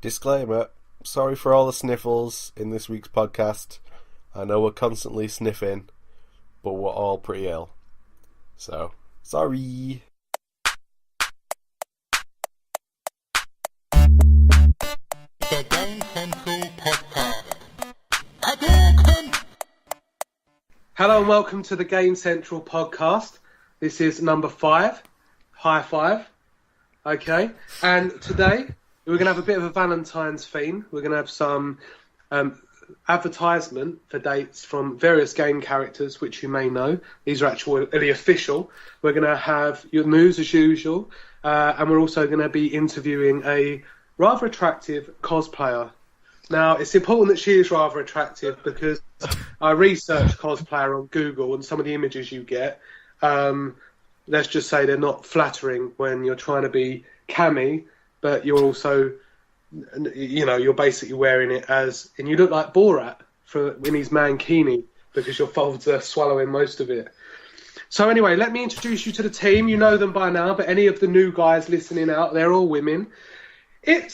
Disclaimer, sorry for all the sniffles in this week's podcast. I know we're constantly sniffing, but we're all pretty ill. So, sorry. The Gamecentral podcast. Hadouken! Hello and welcome to the Gamecentral podcast. This is number 5. High five. Okay. And today we're going to have a bit of a Valentine's theme. We're going to have some advertisement for dates from various game characters, which you may know. These are actually official. We're going to have your news as usual. And we're also going to be interviewing a rather attractive cosplayer. Now, it's important that she is rather attractive because I researched cosplayer on Google and some of the images you get, let's just say they're not flattering when you're trying to be cammy, but you're also, you're basically wearing it as, and you look like Borat in his mankini because your folds are swallowing most of it. So anyway, let me introduce you to the team. You know them by now, but any of the new guys listening out, they're all women. I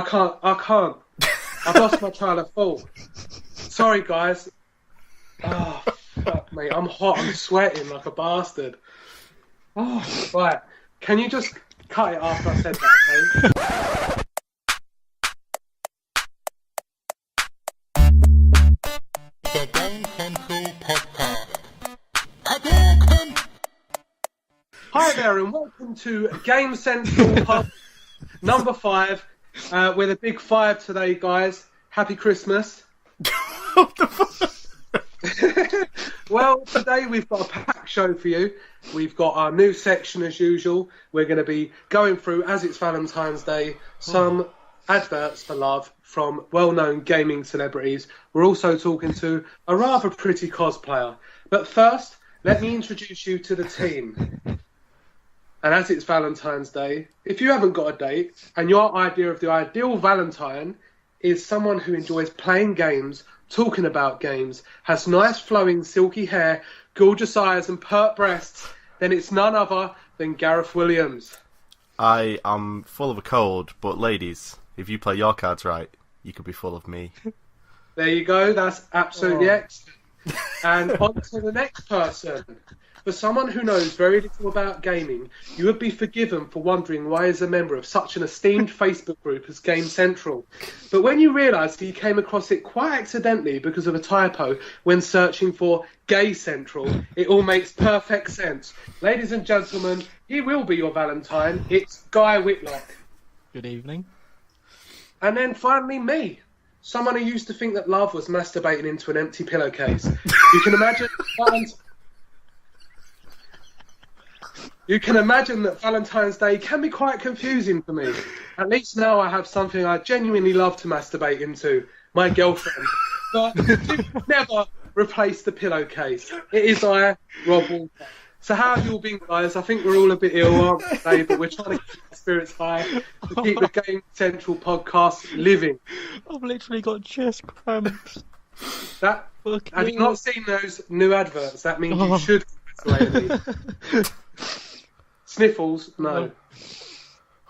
can't. I've lost my train of thought. Sorry, guys. Oh, fuck me. I'm hot. I'm sweating like a bastard. Oh, right. Can you just cut it after I said that, please? The Gamecentral podcast. Hadouken! Hi there, and welcome to Game Central Pub number 5. We're the big 5 today, guys. Happy Christmas. What the fuck? Well, today we've got a packed show for you. We've got our new section as usual. We're going to be going through, as it's Valentine's Day, some adverts for love from well-known gaming celebrities. We're also talking to a rather pretty cosplayer. But first, let me introduce you to the team. And as it's Valentine's Day, if you haven't got a date and your idea of the ideal Valentine is someone who enjoys playing games, talking about games, has nice flowing silky hair, gorgeous eyes and pert breasts, then it's none other than Gareth Williams. I am full of a cold, but ladies, if you play your cards right, you could be full of me. There you go, that's absolutely excellent. And on to the next person. For someone who knows very little about gaming, you would be forgiven for wondering why he's a member of such an esteemed Facebook group as Game Central. But when you realise he came across it quite accidentally because of a typo when searching for Gay Central, it all makes perfect sense. Ladies and gentlemen, he will be your Valentine. It's Guy Whitlock. Good evening. And then finally me. Someone who used to think that love was masturbating into an empty pillowcase. You can imagine that Valentine's Day can be quite confusing for me. At least now I have something I genuinely love to masturbate into, my girlfriend. But you never replace the pillowcase. It is I, Rob Walker. So how have you all been, guys? I think we're all a bit ill, aren't we, today, but we're trying to keep our spirits high to keep the Game Central podcast living. I've literally got chest cramps. Have you not seen those new adverts? That means you should congratulate me. Sniffles? No.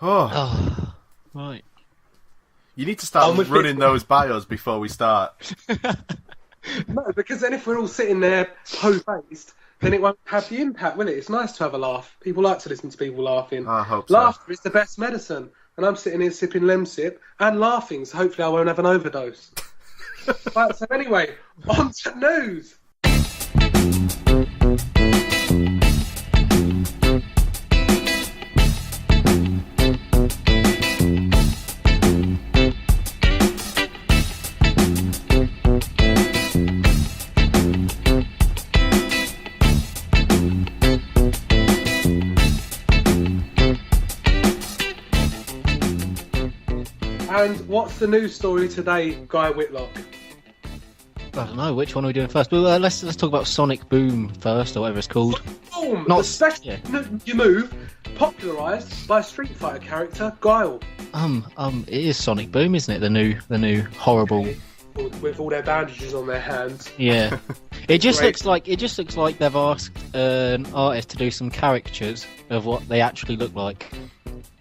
Oh. Right. You need to start running those bios before we start. No, because then if we're all sitting there po-faced, then it won't have the impact, will it? It's nice to have a laugh. People like to listen to people laughing. I hope so. Laughter is the best medicine. And I'm sitting here sipping Lemsip and laughing, so hopefully I won't have an overdose. Right, so anyway, on to news. And what's the news story today, Guy Whitlock? I don't know, which one are we doing first? Well, let's talk about Sonic Boom first, or whatever it's called. Boom! The special move popularised by Street Fighter character Guile. It is Sonic Boom, isn't it? The new horrible. With all their bandages on their hands. Yeah. It just Great. looks like they've asked an artist to do some caricatures of what they actually look like,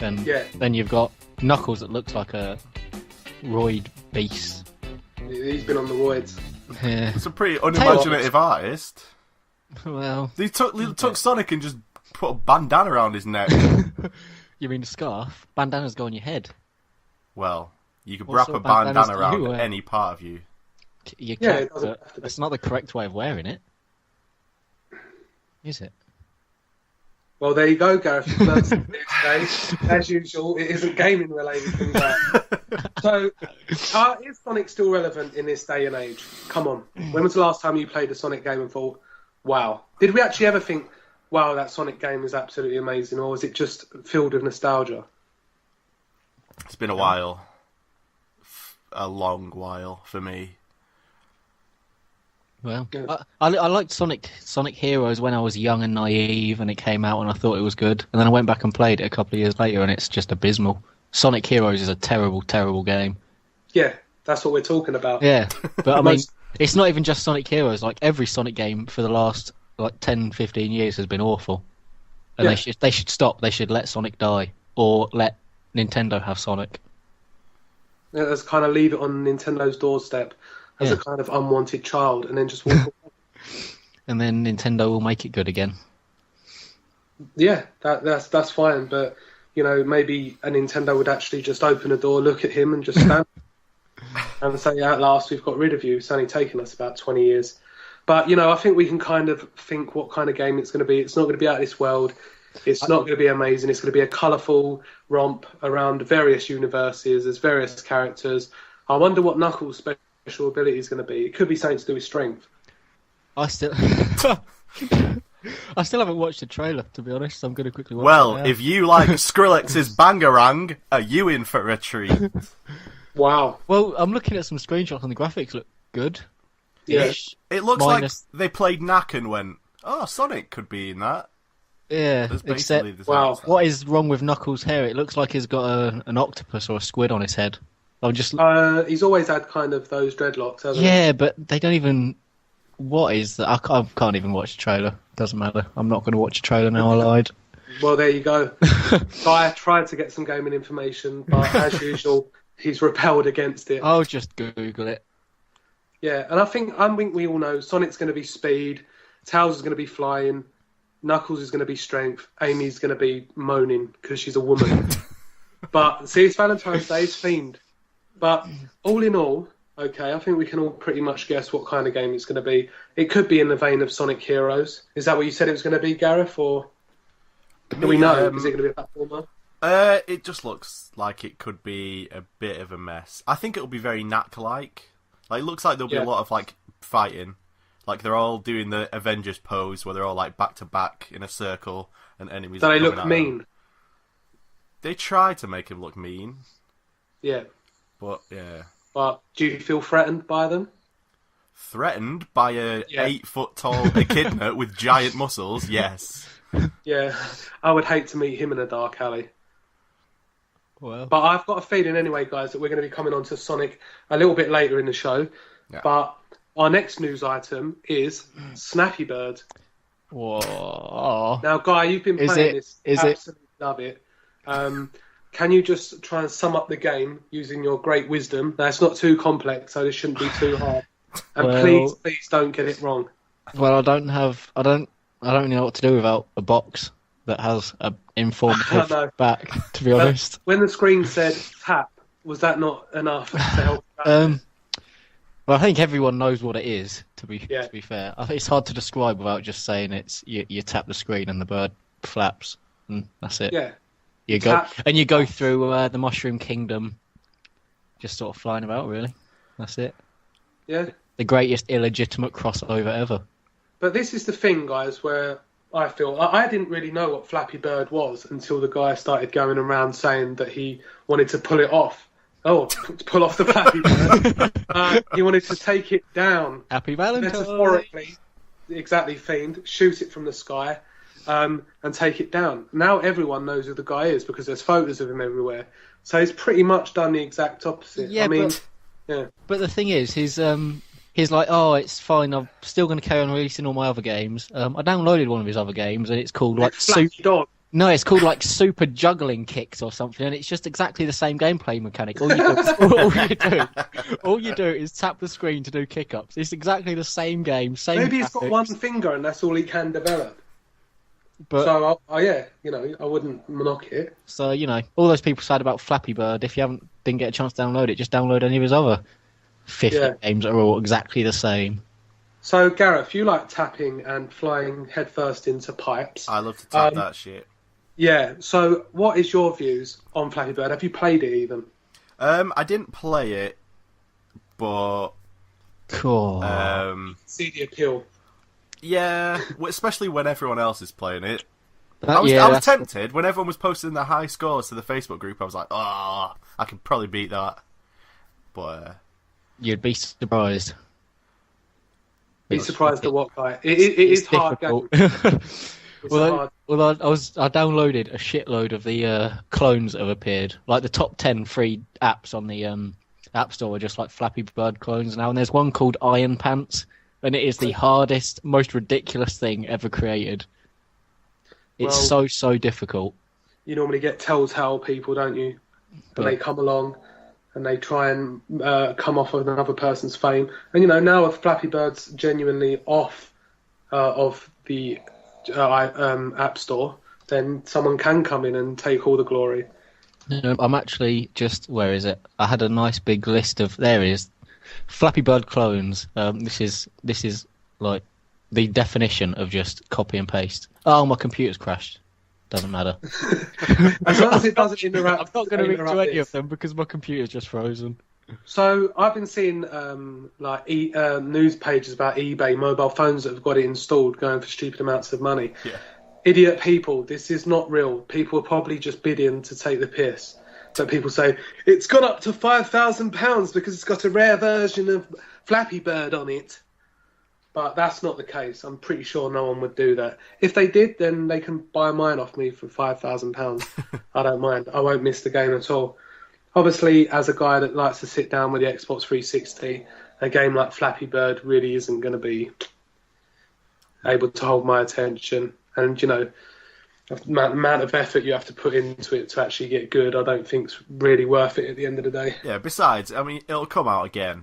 and Yeah. then you've got Knuckles that looks like a roid beast. He's been on the roids. Yeah. It's a pretty unimaginative artist. Well, He took Sonic and just put a bandana around his neck. you mean a scarf? Bandanas go on your head. Well, you could What wrap sort a of bandanas bandana do you around wear? any part of you. You Yeah, can, it doesn't but have to be. that's not the correct way of wearing it, is it? Well, there you go, Gareth. You've learned something new today. As usual, it isn't gaming related things like. So, is Sonic still relevant in this day and age? Come on. When was the last time you played a Sonic game and thought, wow? Did we actually ever think, wow, that Sonic game is absolutely amazing, or was it just filled with nostalgia? It's been a while. A long while for me. Well, Yeah. I liked Sonic Heroes when I was young and naive, and it came out and I thought it was good. And then I went back and played it a couple of years later, and it's just abysmal. Sonic Heroes is a terrible, terrible game. Yeah, that's what we're talking about. Yeah, but I mean, Most- it's not even just Sonic Heroes. Like every Sonic game for the last 10, 15 years has been awful, and Yeah. they should stop. They should let Sonic die, or let Nintendo have Sonic. Yeah, let's kind of leave it on Nintendo's doorstep as Yeah. a kind of unwanted child, and then just walk away. And then Nintendo will make it good again. Yeah, that's fine, but maybe a Nintendo would actually just open a door, look at him, and just stand and say, "At last, we've got rid of you." It's only taken us about 20 years, but I think we can kind of think what kind of game it's going to be. It's not going to be out of this world. It's not going to be amazing. It's going to be a colourful romp around various universes. There's various characters. I wonder what Knuckles' special ability is going to be. It could be something to do with strength. I still, I still haven't watched the trailer, to be honest. So I'm going to quickly watch it Well, now. if you like Skrillex's Bangarang, are you in for a treat? Wow. Well, I'm looking at some screenshots and the graphics look good. Yeah. It looks Minus- like they played Knack and went, oh, Sonic could be in that. Yeah, That's except basically the Wow. same. what is wrong with Knuckles' hair? It looks like he's got an octopus or a squid on his head. I'm just He's always had kind of those dreadlocks, hasn't he? yeah, but they don't even. What is that? I can't even watch the trailer. Doesn't matter. I'm not going to watch a trailer now. I lied. Well, there you go. Guy tried to get some gaming information, but as usual, he's repelled against it. I'll just Google it. Yeah, and I think we all know Sonic's going to be speed, Tails is going to be flying, Knuckles is going to be strength, Amy's going to be moaning because she's a woman. But see, it's Valentine's Day, it's themed. But all in all, okay, I think we can all pretty much guess what kind of game it's going to be. It could be in the vein of Sonic Heroes. Is that what you said it was going to be, Gareth? Or do we know? Is it going to be a platformer? It just looks like it could be a bit of a mess. I think it'll be very Knack-like. Like, it looks like there'll be a lot of, like, fighting. Like, they're all doing the Avengers pose, where they're all, like, back-to-back in a circle, and enemies Do are they coming look at mean? them. They try to make him look mean, Yeah. but, yeah. But do you feel threatened by them? Threatened by a Yeah. 8-foot-tall echidna with giant muscles, yes. Yeah. I would hate to meet him in a dark alley. Well, But I've got a feeling anyway, guys, that we're going to be coming on to Sonic a little bit later in the show. Yeah. But our next news item is Flappy Bird. whoa. Now, Guy, you've been Is playing it- this. is it- Absolutely love it. Can you just try and sum up the game using your great wisdom? Now, it's not too complex, so this shouldn't be too hard. And Well- please don't get it wrong. Well, I don't know what to do without a box that has an informative I know. back. To be honest. When the screen said tap, was that not enough to help? Well, I think everyone knows what it is. To be Yeah. to be fair, I think it's hard to describe without just saying it's you tap the screen and the bird flaps, and that's it. Yeah. You go Tap. and you go through the Mushroom Kingdom, just sort of flying about. Really, that's it. Yeah. The greatest illegitimate crossover ever. But this is the thing, guys, where I feel I didn't really know what Flappy Bird was until the guy started going around saying that he wanted to pull it off. Oh, pull off the Flappy Bird. He wanted to take it down, Happy Valentine's. metaphorically, exactly themed, shoot it from the sky, and take it down. Now everyone knows who the guy is because there's photos of him everywhere. So he's pretty much done the exact opposite. Yeah, I mean, but- yeah. But the thing is, his he's like, oh, it's fine. I'm still going to carry on releasing all my other games. I downloaded one of his other games, and it's called like Flappy Dog. No, it's called like Super Juggling Kicks or something, and it's just exactly the same gameplay mechanic. All you do is tap the screen to do kick-ups. It's exactly the same game, same. Maybe he's got graphics. one finger and that's all he can develop. But So, yeah, I wouldn't knock it. so all those people sad about Flappy Bird. If you didn't get a chance to download it, just download any of his other 50 games that are all exactly the same. So, Gareth, you like tapping and flying headfirst into pipes. I love to tap that shit. Yeah, so what is your views on Flappy Bird? Have you played it even? I didn't play it, but Cool. See the appeal. yeah, especially when everyone else is playing it. That- I was yeah, that's- tempted when everyone was posting the high scores to the Facebook group. I was like, oh, I could probably beat that. But You'd be surprised. Be It's surprised at fucking- what guy. It is hard game. difficult. It's Well, hard. I downloaded a shitload of the clones that have appeared. Like the top 10 free apps on the App Store are just like Flappy Bird clones now. And there's one called Iron Pants, and it is the hardest, most ridiculous thing ever created. It's so difficult. You normally get telltale people, don't you? And they come along and they try and come off of another person's fame. And now if Flappy Bird's genuinely off of the App Store, then someone can come in and take all the glory. No, I'm actually just... Where is it? I had a nice big list of... There it is. Flappy Bird clones. This is like the definition of just copy and paste. Oh, my computer's crashed. Doesn't matter. As long as it doesn't interrupt. I'm not going to read interrupt to any this. of them because my computer's just frozen. So I've been seeing news pages about eBay mobile phones that have got it installed going for stupid amounts of money. Yeah. Idiot people, this is not real. People are probably just bidding to take the piss. But people say it's gone up to £5,000 because it's got a rare version of Flappy Bird on it. But that's not the case. I'm pretty sure no one would do that. If they did, then they can buy mine off me for £5,000. I don't mind. I won't miss the game at all. Obviously, as a guy that likes to sit down with the Xbox 360, a game like Flappy Bird really isn't going to be able to hold my attention. And, the amount of effort you have to put into it to actually get good, I don't think's really worth it at the end of the day. yeah, besides, I mean, it'll come out again.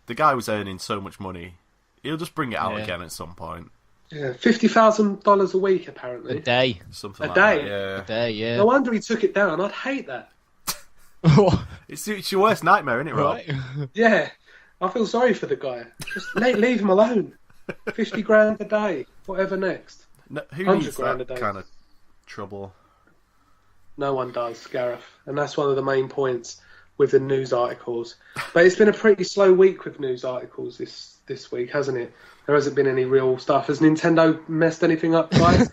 The guy was earning so much money. He'll just bring it out Yeah. again at some point. Yeah, $50,000 a week, A apparently. day. Something A like day? that, yeah. A day, yeah. No wonder he took it down. I'd hate that. It's your worst nightmare, isn't it, Rob? Right? Yeah, I feel sorry for the guy. Just leave him alone. 50 grand a day. Whatever next. No, who 100 needs grand that a day. kind of trouble? No one does, Gareth. And that's one of the main points with the news articles. But it's been a pretty slow week with news articles this week, hasn't it? There hasn't been any real stuff. Has Nintendo messed anything up, guys?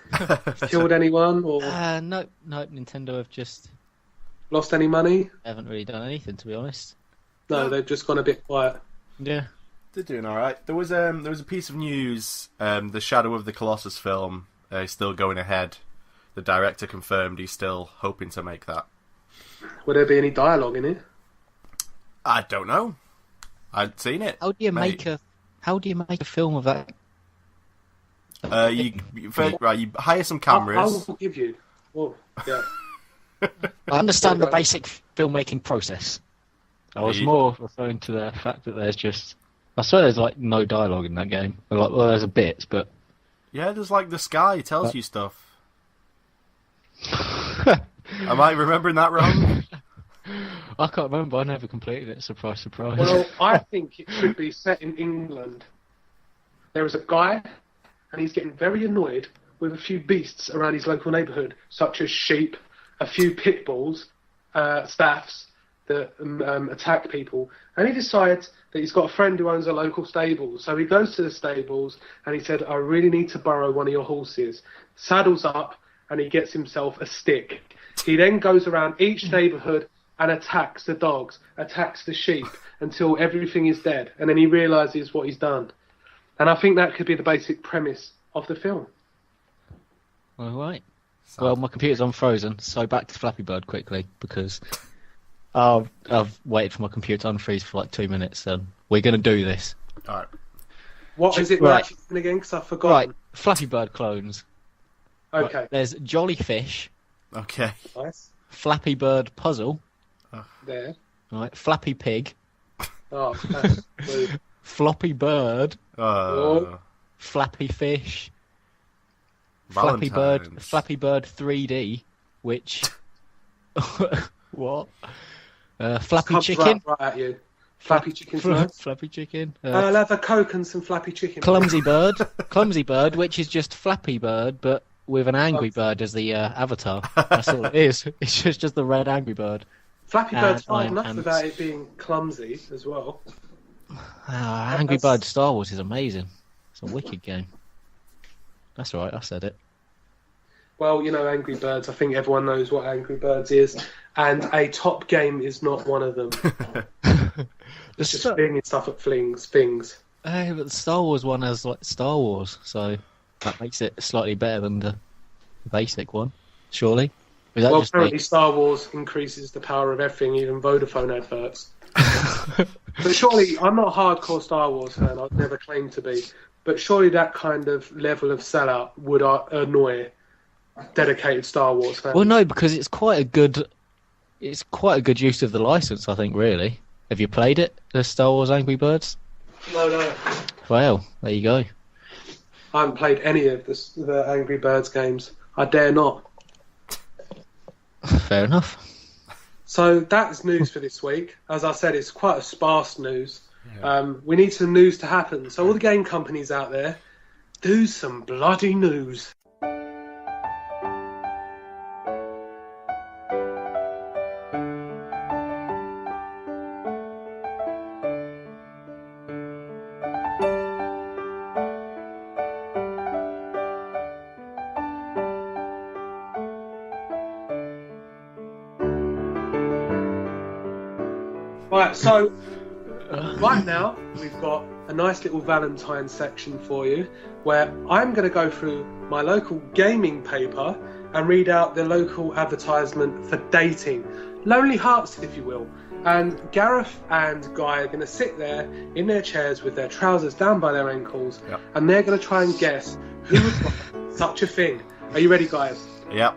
Killed anyone or No, Nintendo have just lost any money? haven't really done anything, to be honest. No, they've just gone a bit quiet. Yeah. They're doing all right. There was a piece of news. The Shadow of the Colossus film is still going ahead. The director confirmed he's still hoping to make that. Would there be any dialogue in it? I don't know. I'd seen it. How do you mate. make a film of that? You hire some I cameras. will forgive you. Whoa, yeah. I understand the basic filmmaking process. I was Yeah, more referring to the fact that I swear there's like no dialogue in that game. Well, there's a bit, but Yeah, there's like the sky tells you stuff. Am I remembering that wrong? I can't remember. I never completed it. Surprise, surprise. Well, I think it should be set in England. There is a guy, and he's getting very annoyed with a few beasts around his local neighbourhood, such as sheep, a few pit bulls, staffs that attack people. And he decides that he's got a friend who owns a local stable. So he goes to the stables, and he said, I really need to borrow one of your horses. Saddles up, and he gets himself a stick. He then goes around each neighbourhood and attacks the dogs, attacks the sheep, until everything is dead. And then he realises what he's done. And I think that could be the basic premise of the film. All right. Well, my computer's unfrozen, so back to Flappy Bird quickly, because I've waited for my computer to unfreeze for like 2 minutes, and we're going to do this. All right. What is it we're actually doing again? Because I've forgotten. Right, Flappy Bird clones. Okay. Right, there's Jollyfish, Okay. Nice. Flappy Bird Puzzle, There. right, Flappy Pig, Oh, that's rude. Floppy Bird, Oh. Flappy Fish, Flappy Bird Valentines. 3D, which what? Flappy Comes Chicken, right at you. Flappy chicken's nice. Flappy Chicken, I'll have a Coke and some Flappy chicken. Clumsy Bird, which is just Flappy Bird, but with an angry bird as the avatar. That's all it is. It's just the red angry bird. Flappy Bird's fine Iron enough Pants. without it being clumsy as well. Angry Bird Star Wars is amazing. It's a wicked game. That's right, I said it. Well, you know, Angry Birds, I think everyone knows what Angry Birds is, and a top game is not one of them. It's just flinging stuff at things. But the Star Wars one has like Star Wars, so that makes it slightly better than the basic one, surely. Is that Well, just apparently Star Wars increases the power of everything, even Vodafone adverts. But surely, I'm not a hardcore Star Wars fan, I'd never claim to be, but surely that kind of level of sellout would annoy dedicated Star Wars fans. Well, no, because it's quite a good use of the license, I think. Really, have you played it, the Star Wars Angry Birds? No. Well, there you go. I haven't played any of the Angry Birds games. I dare not. Fair enough. So that's news for this week. As I said, it's quite a sparse news. Yeah. We need some news to happen. So all the game companies out there, do some bloody news. Right, so right now we've got a nice little Valentines section for you where I'm going to go through my local gaming paper and read out the local advertisement for dating. Lonely Hearts, if you will. And Gareth and Guy are going to sit there in their chairs with their trousers down by their ankles, and they're going to try and guess who would like such a thing. Are you ready, guys? Yep.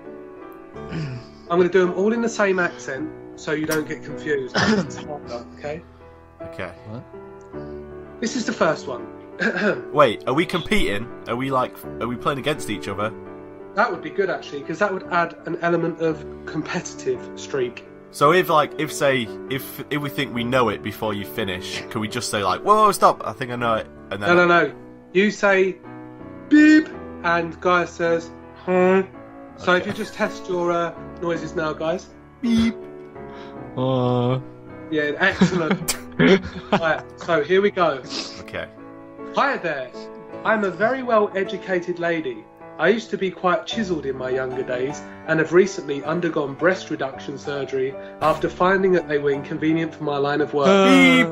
I'm going to do them all in the same accent so you don't get confused. It's harder, okay? Okay. What? This is the first one. Wait, are we competing? Are we playing against each other? That would be good, actually, because that would add an element of competitive streak. So if we think we know it before you finish, can we just say like, whoa, stop, I think I know it, and then No. You say beep, and Guy says huh. So Okay. if you just test your noises now, guys. beep. Yeah, excellent. Right, so here we go. Okay. Hi there. I'm a very well-educated lady. I used to be quite chiselled in my younger days and have recently undergone breast reduction surgery after finding that they were inconvenient for my line of work. Beep.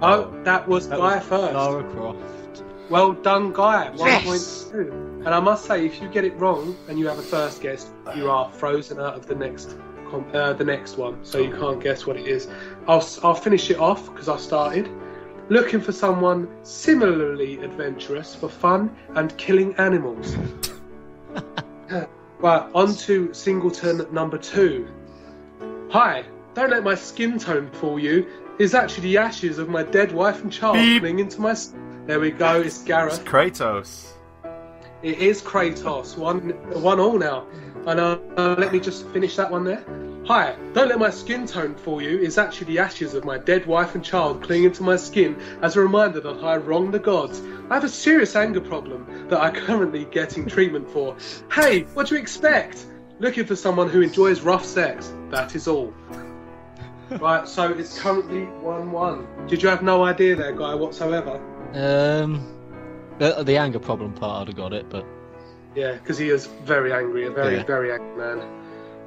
Oh, that was Guy first. Lara Croft. Well done, Guy. Yes. 1.2. And I must say, if you get it wrong and you have a first guess, you are frozen out of the next one, so you can't guess what it is. I'll finish it off because I started. Looking for someone similarly adventurous for fun and killing animals. Right, on to singleton number 2. Hi, don't let my skin tone fool you. It's actually the ashes of my dead wife and child Beep. clinging to my... There we go, it's It's Gareth. Kratos. It is Kratos. 1-1 now. And let me just finish that one there. Hi, don't let my skin tone fool you. It's actually the ashes of my dead wife and child clinging to my skin as a reminder that I wronged the gods. I have a serious anger problem that I'm currently getting treatment for. Hey, what do you expect? Looking for someone who enjoys rough sex. That is all. Right, so it's currently 1-1. Did you have no idea there, Guy, whatsoever? The anger problem part, I'd have got it, but Yeah, because he is very angry, a very, Yeah. very angry man.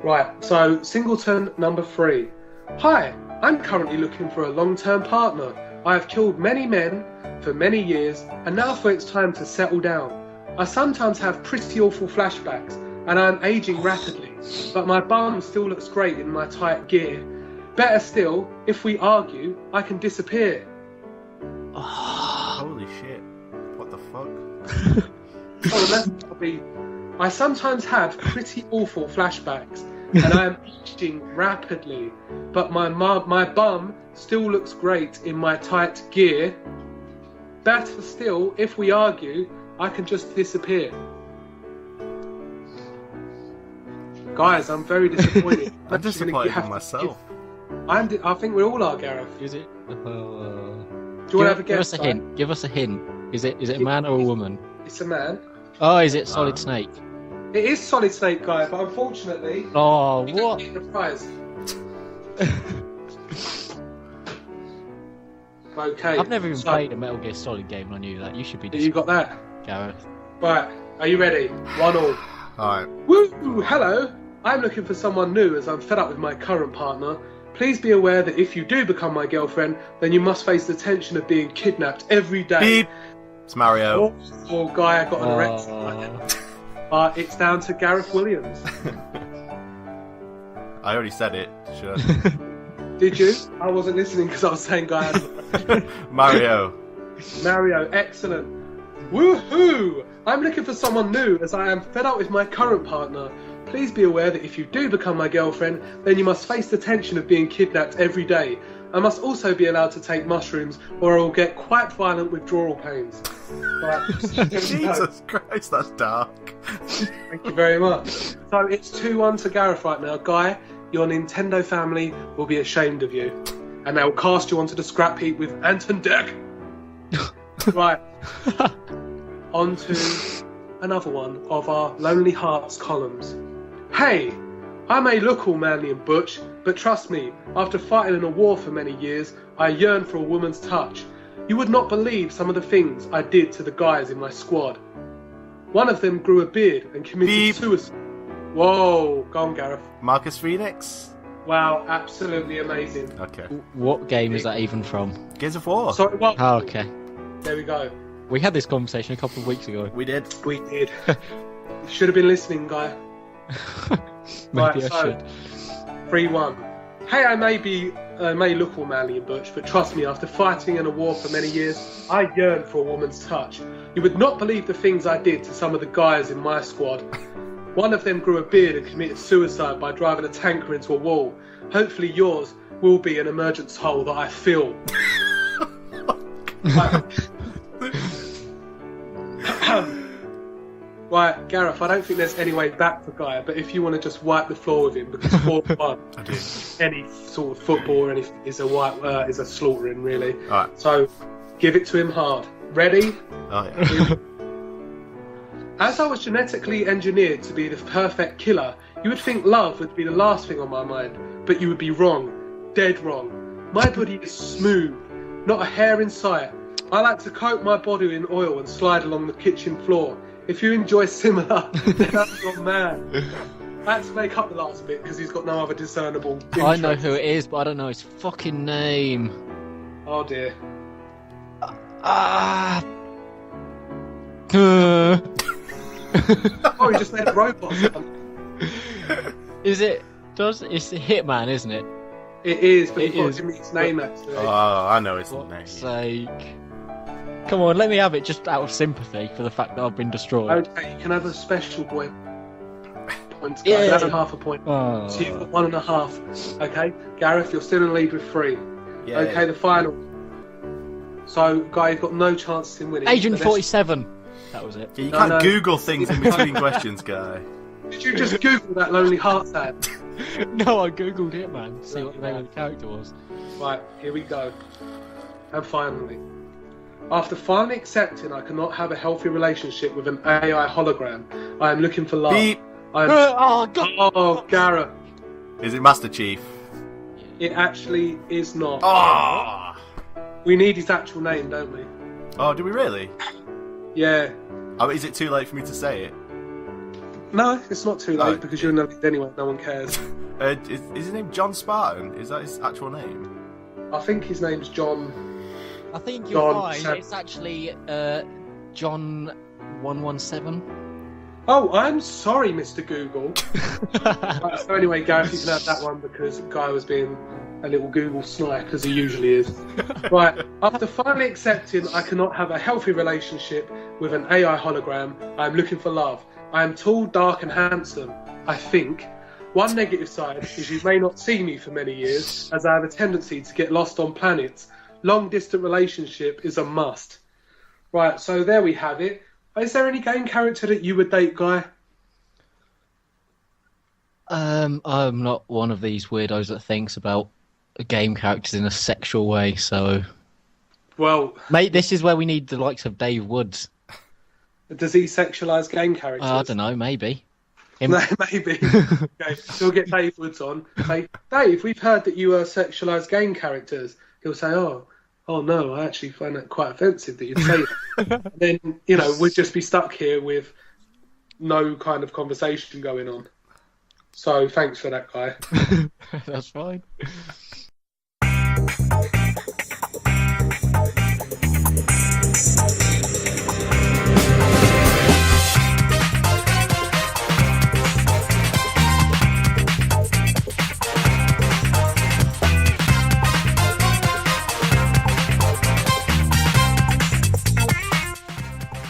Right, so singleton number 3. Hi, I'm currently looking for a long-term partner. I have killed many men for many years, and now for it's time to settle down. I sometimes have pretty awful flashbacks, and I'm aging rapidly, but my bum still looks great in my tight gear. Better still, if we argue, I can disappear. Holy shit. What the fuck? I sometimes have pretty awful flashbacks, and I am aging rapidly, but my bum still looks great in my tight gear. Better still, if we argue, I can just disappear. Guys, I'm very disappointed. I'm disappointed in myself. I think we all are, Gareth. Is it? Do you want to have a guess? Give us a hint. Give us a hint. Is it a man or a woman? It's a man. Oh, is it Solid Snake? It is Solid Snake, guy, but unfortunately, Oh, you don't what? get the prize. Okay. I've never even played a Metal Gear Solid game, and I knew that. You should be. You got that? Gareth. Right. Are you ready? 1-1. Alright. Woo! Hello. I'm looking for someone new as I'm fed up with my current partner. Please be aware that if you do become my girlfriend, then you must face the tension of being kidnapped every day. Beep. It's Mario. Oh, guy, I got an erection. But it's down to Gareth Williams. I already said it. Sure. Did you? I wasn't listening because I was saying guy. Mario. Mario, excellent. Woohoo! I'm looking for someone new as I am fed up with my current partner. Please be aware that if you do become my girlfriend, then you must face the tension of being kidnapped every day. I must also be allowed to take mushrooms or I will get quite violent withdrawal pains. Right. Jesus Christ, that's dark. Thank you very much. So it's 2-1 to Gareth right now. Guy, your Nintendo family will be ashamed of you. And they'll cast you onto the scrap heap with Anton Deck. Right. On to another one of our Lonely Hearts columns. Hey, I may look all manly and butch, but trust me, after fighting in a war for many years, I yearn for a woman's touch. You would not believe some of the things I did to the guys in my squad. One of them grew a beard and committed suicide. Whoa, go on, Gareth. Marcus Phoenix? Wow, absolutely amazing. Okay. What game is that even from? Gears of War. Sorry, what? Oh, okay. There we go. We had this conversation a couple of weeks ago. We did. We did. You should have been listening, Guy. Maybe I so, should. 3-1. Hey, I may look all manly and butch, but trust me, after fighting in a war for many years, I yearn for a woman's touch. You would not believe the things I did to some of the guys in my squad. One of them grew a beard and committed suicide by driving a tanker into a wall. Hopefully yours will be an emergence hole that I fill. Right, Gareth, I don't think there's any way back for Guy, but if you want to just wipe the floor with him, because 4-1, I do. any sort of football or anything is a slaughtering, really. Alright. So, give it to him hard. Ready? Oh, yeah. As I was genetically engineered to be the perfect killer, you would think love would be the last thing on my mind, but you would be wrong. Dead wrong. My body is smooth, not a hair in sight. I like to coat my body in oil and slide along the kitchen floor. If you enjoy similar, then that's your man. I had to make up the last bit because he's got no other discernible interest. I know who it is, but I don't know his fucking name. Oh dear. Oh, he just made a robot. Is it? It's Hitman, isn't it? It is, but It you've got is. to give me his name actually. Oh, I know his name. Fuck's sake. Come on, let me have it just out of sympathy for the fact that I've been destroyed. Okay, you can have a special point. Points, Yeah. guys. That's half a point. Oh. So you've got 1.5. Okay, Gareth, you're still in the lead with 3. Yeah. Okay, the final. So, Guy, you've got no chance in winning. Agent But 47. That was it. Yeah, you No, can't no. Google things in between questions, guy. Did you just Google that Lonely Hearts ad? No, I googled Hitman to see what the name of the character was. Right, here we go. And finally. After finally accepting I cannot have a healthy relationship with an AI hologram, I am looking for love. Beep. Oh, God. Oh, Gareth. Is it Master Chief? It actually is not. Oh! We need his actual name, don't we? Oh, do we really? Yeah. Oh, is it too late for me to say it? No, it's not too late Oh. because you're in the lead anyway. No one cares. Is his name John Spartan? Is that his actual name? I think his name's John. I think you're God, fine. Sam. It's actually John 117. Oh, I'm sorry, Mr. Google. Right, so anyway, Gareth, you can have that one because Guy was being a little Google snipe, as he usually is. Right, after finally accepting I cannot have a healthy relationship with an AI hologram, I am looking for love. I am tall, dark and handsome, I think. One negative side is you may not see me for many years, as I have a tendency to get lost on planets. Long distance relationship is a must. Right, so there we have it. Is there any game character that you would date, Guy? I'm not one of these weirdos that thinks about game characters in a sexual way, so... Well... Mate, this is where we need the likes of Dave Woods. Does he sexualise game characters? I don't know, maybe. Maybe. Okay, so we'll get Dave Woods on. Say, Dave, we've heard that you sexualise game characters. He'll say, oh no, I actually find that quite offensive that you'd say that. Then, we'd just be stuck here with no kind of conversation going on. So thanks for that, Guy. That's fine.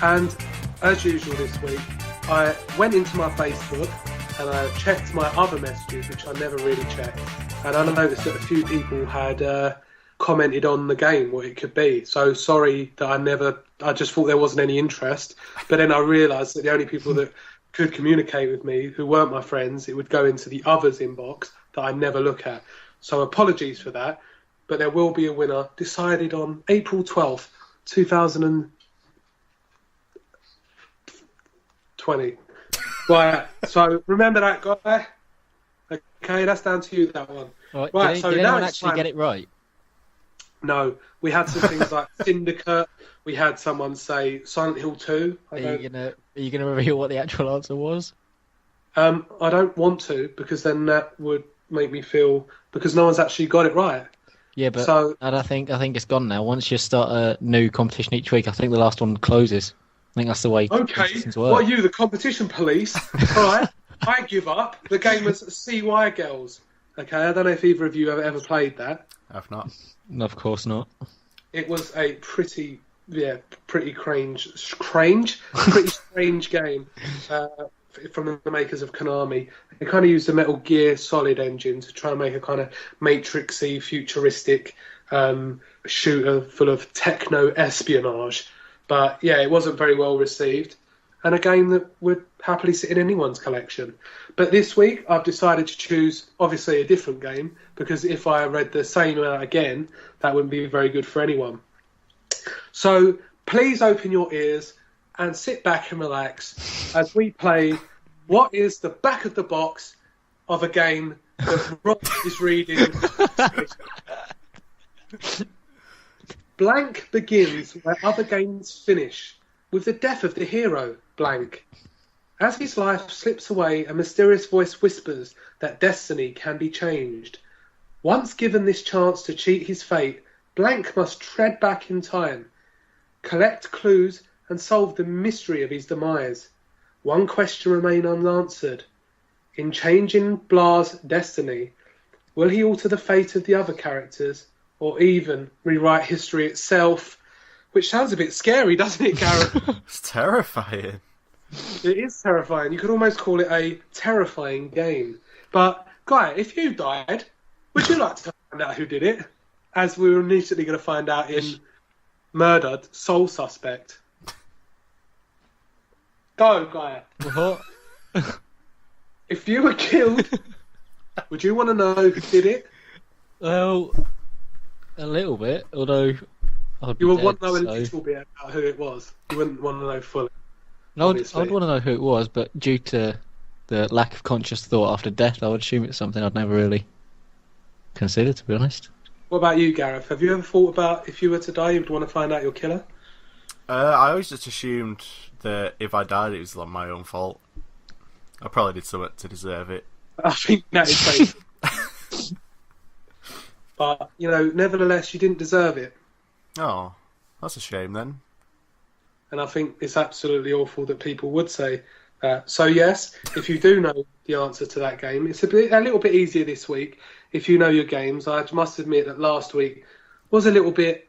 And as usual this week, I went into my Facebook and I checked my other messages, which I never really checked. And I noticed that a few people had commented on the game, what it could be. So sorry that I just thought there wasn't any interest. But then I realised that the only people that could communicate with me, who weren't my friends, it would go into the others inbox that I never look at. So apologies for that. But there will be a winner decided on April 12th, 2020. Right, so remember that, Guy? Okay, that's down to you, that one. Right, did anyone actually get it right? No, we had some things like Syndicate. We had someone say Silent Hill 2. Are you gonna reveal what the actual answer was? I don't want to, because then that would make me feel, because no one's actually got it right. Yeah, but so, and I think it's gone now. Once you start a new competition each week, I think the last one closes. I think that's the way. Okay, what are you, the competition police? All right, I give up. The game was CY Girls. Okay, I don't know if either of you have ever played that. I've not. No, of course not. It was a pretty strange game from the makers of Konami. They kind of used the Metal Gear Solid engine to try and make a kind of matrixy, futuristic shooter full of techno espionage. But yeah, it wasn't very well received, and a game that would happily sit in anyone's collection. But this week, I've decided to choose, obviously, a different game, because if I read the same out again, that wouldn't be very good for anyone. So please open your ears and sit back and relax as we play what is the back of the box of a game that Rob is reading. Blank begins where other games finish, with the death of the hero, blank. As his life slips away, a mysterious voice whispers that destiny can be changed. Once given this chance to cheat his fate, blank must tread back in time, collect clues and solve the mystery of his demise. One question remains unanswered. In changing Blah's destiny, will he alter the fate of the other characters, or even rewrite history itself? Which sounds a bit scary, doesn't it, Gareth? It's terrifying. It is terrifying. You could almost call it a terrifying game. But, Guy, if you died, would you like to find out who did it? As we were initially going to find out in Murdered, Sole Suspect. Go, Guy. What? If you were killed, would you want to know who did it? Well, a little bit, although you would want to know a little bit about who it was. You wouldn't want to know fully. No, I'd want to know who it was, but due to the lack of conscious thought after death, I would assume it's something I'd never really considered, to be honest. What about you, Gareth? Have you ever thought about if you were to die, you'd want to find out your killer? I always just assumed that if I died, it was my own fault. I probably did something to deserve it. I think that is crazy. But, nevertheless, you didn't deserve it. Oh, that's a shame then. And I think it's absolutely awful that people would say that. So, yes, if you do know the answer to that game. It's a little bit easier this week if you know your games. I must admit that last week was a little bit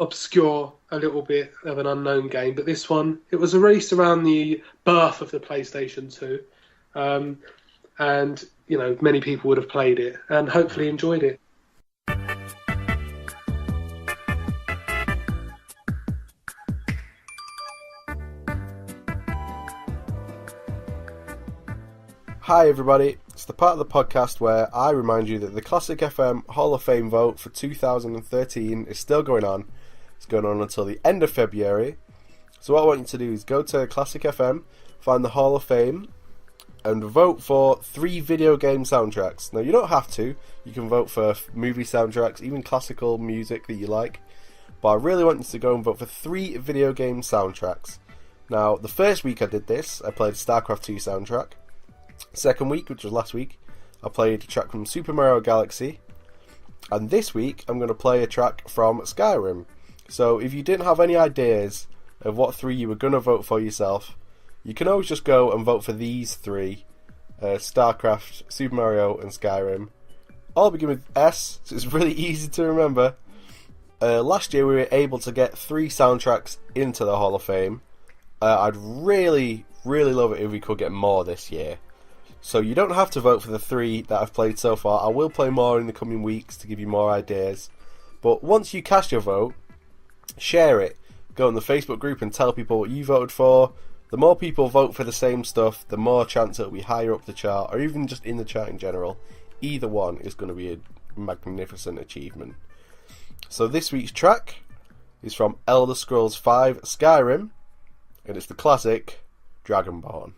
obscure, a little bit of an unknown game. But this one, it was released around the birth of the PlayStation 2, and many people would have played it and hopefully enjoyed it. Hi everybody, it's the part of the podcast where I remind you that the Classic FM Hall of Fame vote for 2013 is still going on. It's going on until the end of February. So what I want you to do is go to Classic FM, find the Hall of Fame, and vote for 3 video game soundtracks. Now you don't have to, you can vote for movie soundtracks, even classical music that you like, but I really want you to go and vote for 3 video game soundtracks. Now the first week I did this, I played StarCraft 2 soundtrack. Second week, which was last week, I played a track from Super Mario Galaxy, and this week I'm going to play a track from Skyrim. So if you didn't have any ideas of what 3 you were going to vote for yourself, you can always just go and vote for these 3, StarCraft, Super Mario and Skyrim. All begin with S, so it's really easy to remember. Last year we were able to get 3 soundtracks into the Hall of Fame. I'd really love it if we could get more this year. So you don't have to vote for the 3 that I've played so far. I will play more in the coming weeks to give you more ideas. But once you cast your vote, share it. Go in the Facebook group and tell people what you voted for. The more people vote for the same stuff, the more chance it'll be higher up the chart, or even just in the chart in general. Either one is going to be a magnificent achievement. So this week's track is from Elder Scrolls V Skyrim, and it's the classic Dragonborn.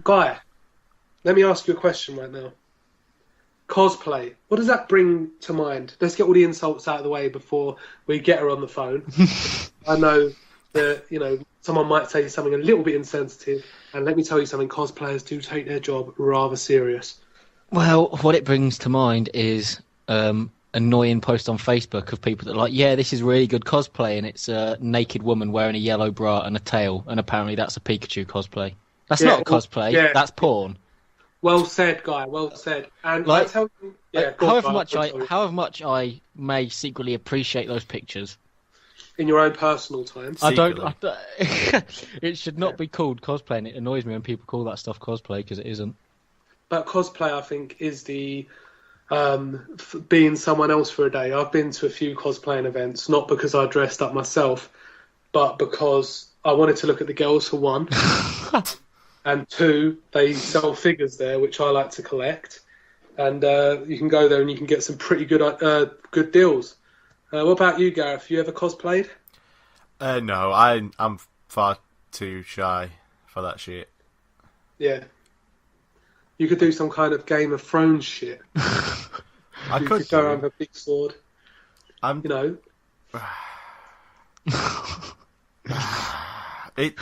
Guy, let me ask you a question right now. Cosplay. What does that bring to mind? Let's get all the insults out of the way before we get her on the phone. I know that, someone might say something a little bit insensitive, and let me tell you something, cosplayers do take their job rather serious. Well, what it brings to mind is annoying posts on Facebook of people that are like, yeah, this is really good cosplay, and it's a naked woman wearing a yellow bra and a tail, and apparently that's a Pikachu cosplay. That's not cosplay, that's porn. Well said, Guy, well said. And like, I tell you, however much I may secretly appreciate those pictures, in your own personal time. I don't it should not be called cosplay, and it annoys me when people call that stuff cosplay, because it isn't. But cosplay, I think, is the being someone else for a day. I've been to a few cosplaying events, not because I dressed up myself, but because I wanted to look at the girls, for one. And two, they sell figures there, which I like to collect. And you can go there and you can get some pretty good deals. What about you, Gareth? You ever cosplayed? No, I'm far too shy for that shit. Yeah. You could do some kind of Game of Thrones shit. I could go around with a big sword. It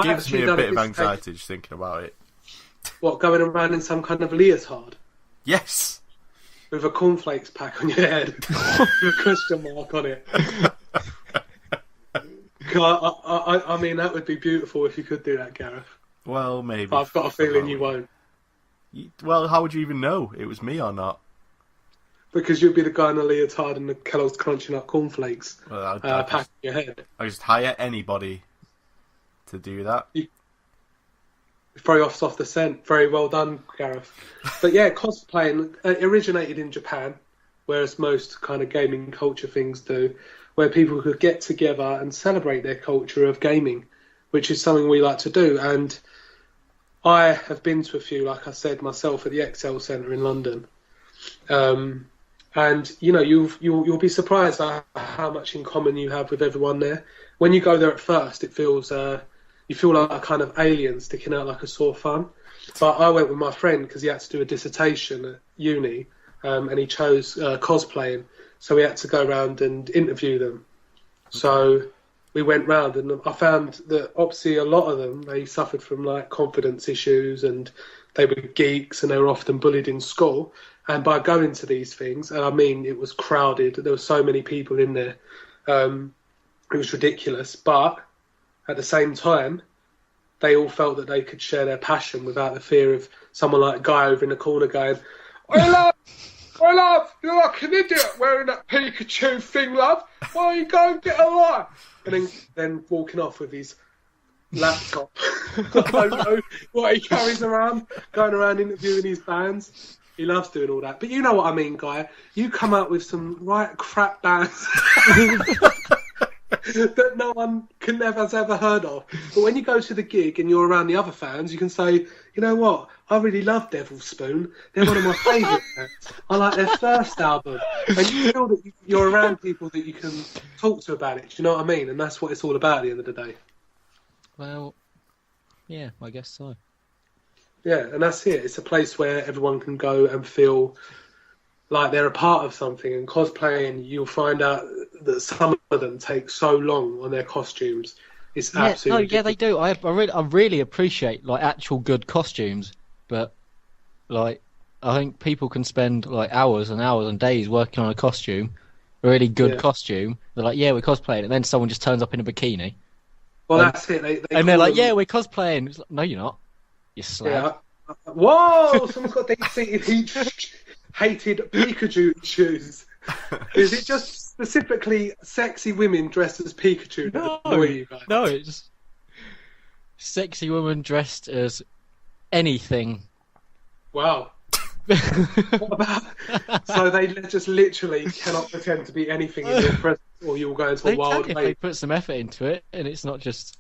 gives me a bit of anxiety just thinking about it. What, going around in some kind of leotard? Yes. With a cornflakes pack on your head. With a question mark on it. I mean, that would be beautiful if you could do that, Gareth. Well, maybe. But I've got a feeling you won't. Well, how would you even know it was me or not? Because you'd be the guy in a leotard and the Kellogg's crunching up cornflakes pack on your head. I just hire anybody to do that. Throw us off the scent. Very well done, Gareth. But yeah, cosplaying originated in Japan, whereas most kind of gaming culture things do, where people could get together and celebrate their culture of gaming, which is something we like to do. And I have been to a few, like I said myself, at the Excel Centre in London. And you'll be surprised at how much in common you have with everyone there. When you go there at first, it feels you feel like a kind of alien sticking out like a sore thumb. But I went with my friend because he had to do a dissertation at uni, and he chose cosplaying, so we had to go around and interview them. So we went round, and I found that obviously a lot of them, they suffered from like confidence issues, and they were geeks, and they were often bullied in school. And by going to these things, and I mean it was crowded, there were so many people in there, it was ridiculous. But at the same time, they all felt that they could share their passion without the fear of someone like a guy over in the corner going, "Oi, love, you're like an idiot wearing that Pikachu thing, love. Why don't you go and get a life?" And then walking off with his laptop. I don't know what he carries around, going around interviewing his bands. He loves doing all that. But you know what I mean, Guy. You come out with some right crap bands that no one has ever heard of. But when you go to the gig and you're around the other fans, you can say, you know what, I really love Devil's Spoon. They're one of my favourite bands. I like their first album. And you feel that you're around people that you can talk to about it. Do you know what I mean? And that's what it's all about at the end of the day. Well, yeah, I guess so. Yeah, and that's it. It's a place where everyone can go and feel like they're a part of something. And cosplaying, you'll find out that some of them take so long on their costumes. It's absolutely yeah, they do. I really appreciate like actual good costumes, but like I think people can spend like hours and hours and days working on a costume, a really good costume. They're like, yeah, we're cosplaying, and then someone just turns up in a bikini. Well, that's it. They're like, yeah, we're cosplaying. It's like, no, you're not. You slag. Yeah. Whoa! Someone's got deep-seated hated Pikachu shoes. Is it just specifically sexy women dressed as Pikachu? No, it's just sexy women dressed as anything. Wow. What about? So they just literally cannot pretend to be anything in your presence, or you'll go into a wild if they put some effort into it, and it's not just.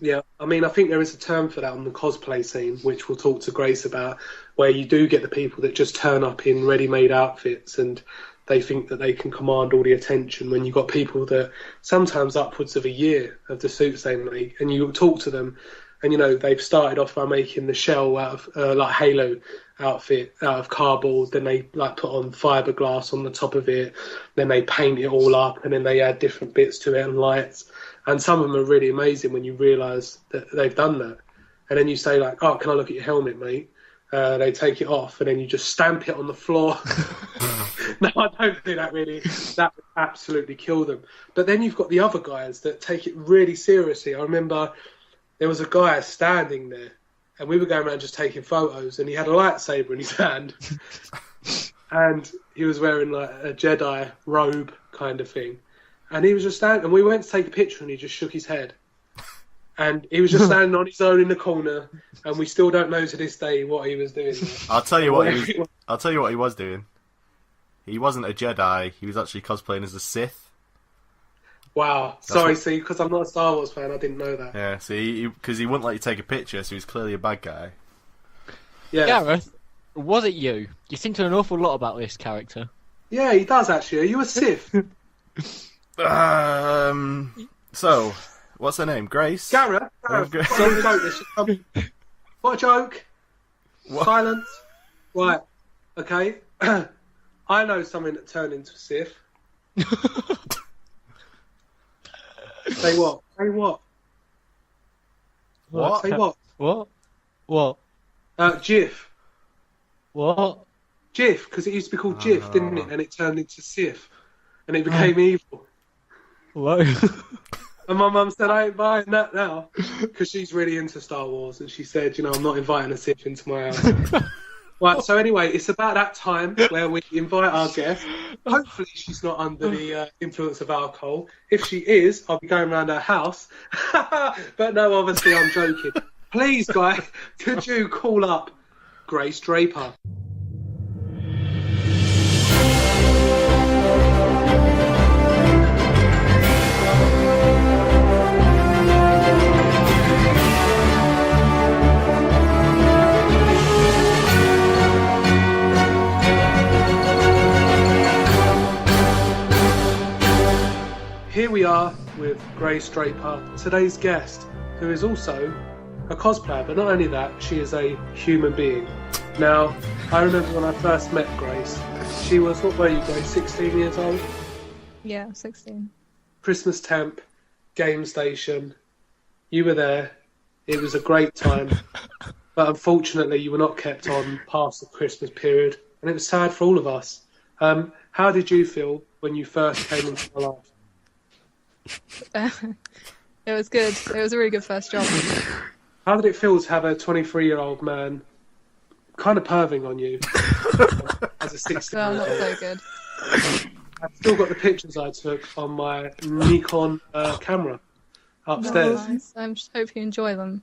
Yeah. I mean, I think there is a term for that on the cosplay scene, which we'll talk to Grace about, where you do get the people that just turn up in ready-made outfits and they think that they can command all the attention, when you've got people that sometimes upwards of a year of the suit same league, and you talk to them And they've started off by making the shell out of like Halo outfit out of cardboard. Then they like put on fiberglass on the top of it. Then they paint it all up, and then they add different bits to it and lights. And some of them are really amazing when you realise that they've done that. And then you say like, "Oh, can I look at your helmet, mate?" They take it off, and then you just stamp it on the floor. No, I don't do that really. That would absolutely kill them. But then you've got the other guys that take it really seriously. I remember there was a guy standing there, and we were going around just taking photos, and he had a lightsaber in his hand, and he was wearing like a Jedi robe kind of thing, and he was just standing, and we went to take a picture, and he just shook his head, and he was just standing on his own in the corner, and we still don't know to this day what he was doing there. I'll tell you what he was doing. He wasn't a Jedi. He was actually cosplaying as a Sith. Wow. Sorry, see, because I'm not a Star Wars fan, I didn't know that. Yeah, see, because he wouldn't let you take a picture, so he was clearly a bad guy. Yeah. Gareth, was it you? You seem to know an awful lot about this character. Yeah, he does actually. Are you a Sith? So, what's her name? Grace? Gareth? Grace. What a joke. What? Silence. Right. Okay. I know something that turned into a Sith. Say what? Say what? What? Say what? What? Jif. What? Jif, because it used to be called Jif, didn't it? And it turned into Sith. And it became evil. What? And my mum said, I ain't buying that now. Because she's really into Star Wars. And she said, I'm not inviting a Sith into my house. Right, so anyway, it's about that time where we invite our guest. Hopefully she's not under the influence of alcohol. If she is, I'll be going around her house. But no, obviously I'm joking. Please, guys, could you call up Grace Draper? Here we are with Grace Draper, today's guest, who is also a cosplayer, but not only that, she is a human being. Now, I remember when I first met Grace, she was, what were you, Grace, 16 years old? Yeah, 16. Christmas temp, game station, you were there, it was a great time, but unfortunately you were not kept on past the Christmas period, and it was sad for all of us. How did you feel when you first came into my life? It was good. It was a really good first job. How did it feel to have a 23-year-old man kind of perving on you as a 16-year-old? Well, not so good. I've still got the pictures I took on my Nikon camera upstairs. Oh, nice. I hope you enjoy them.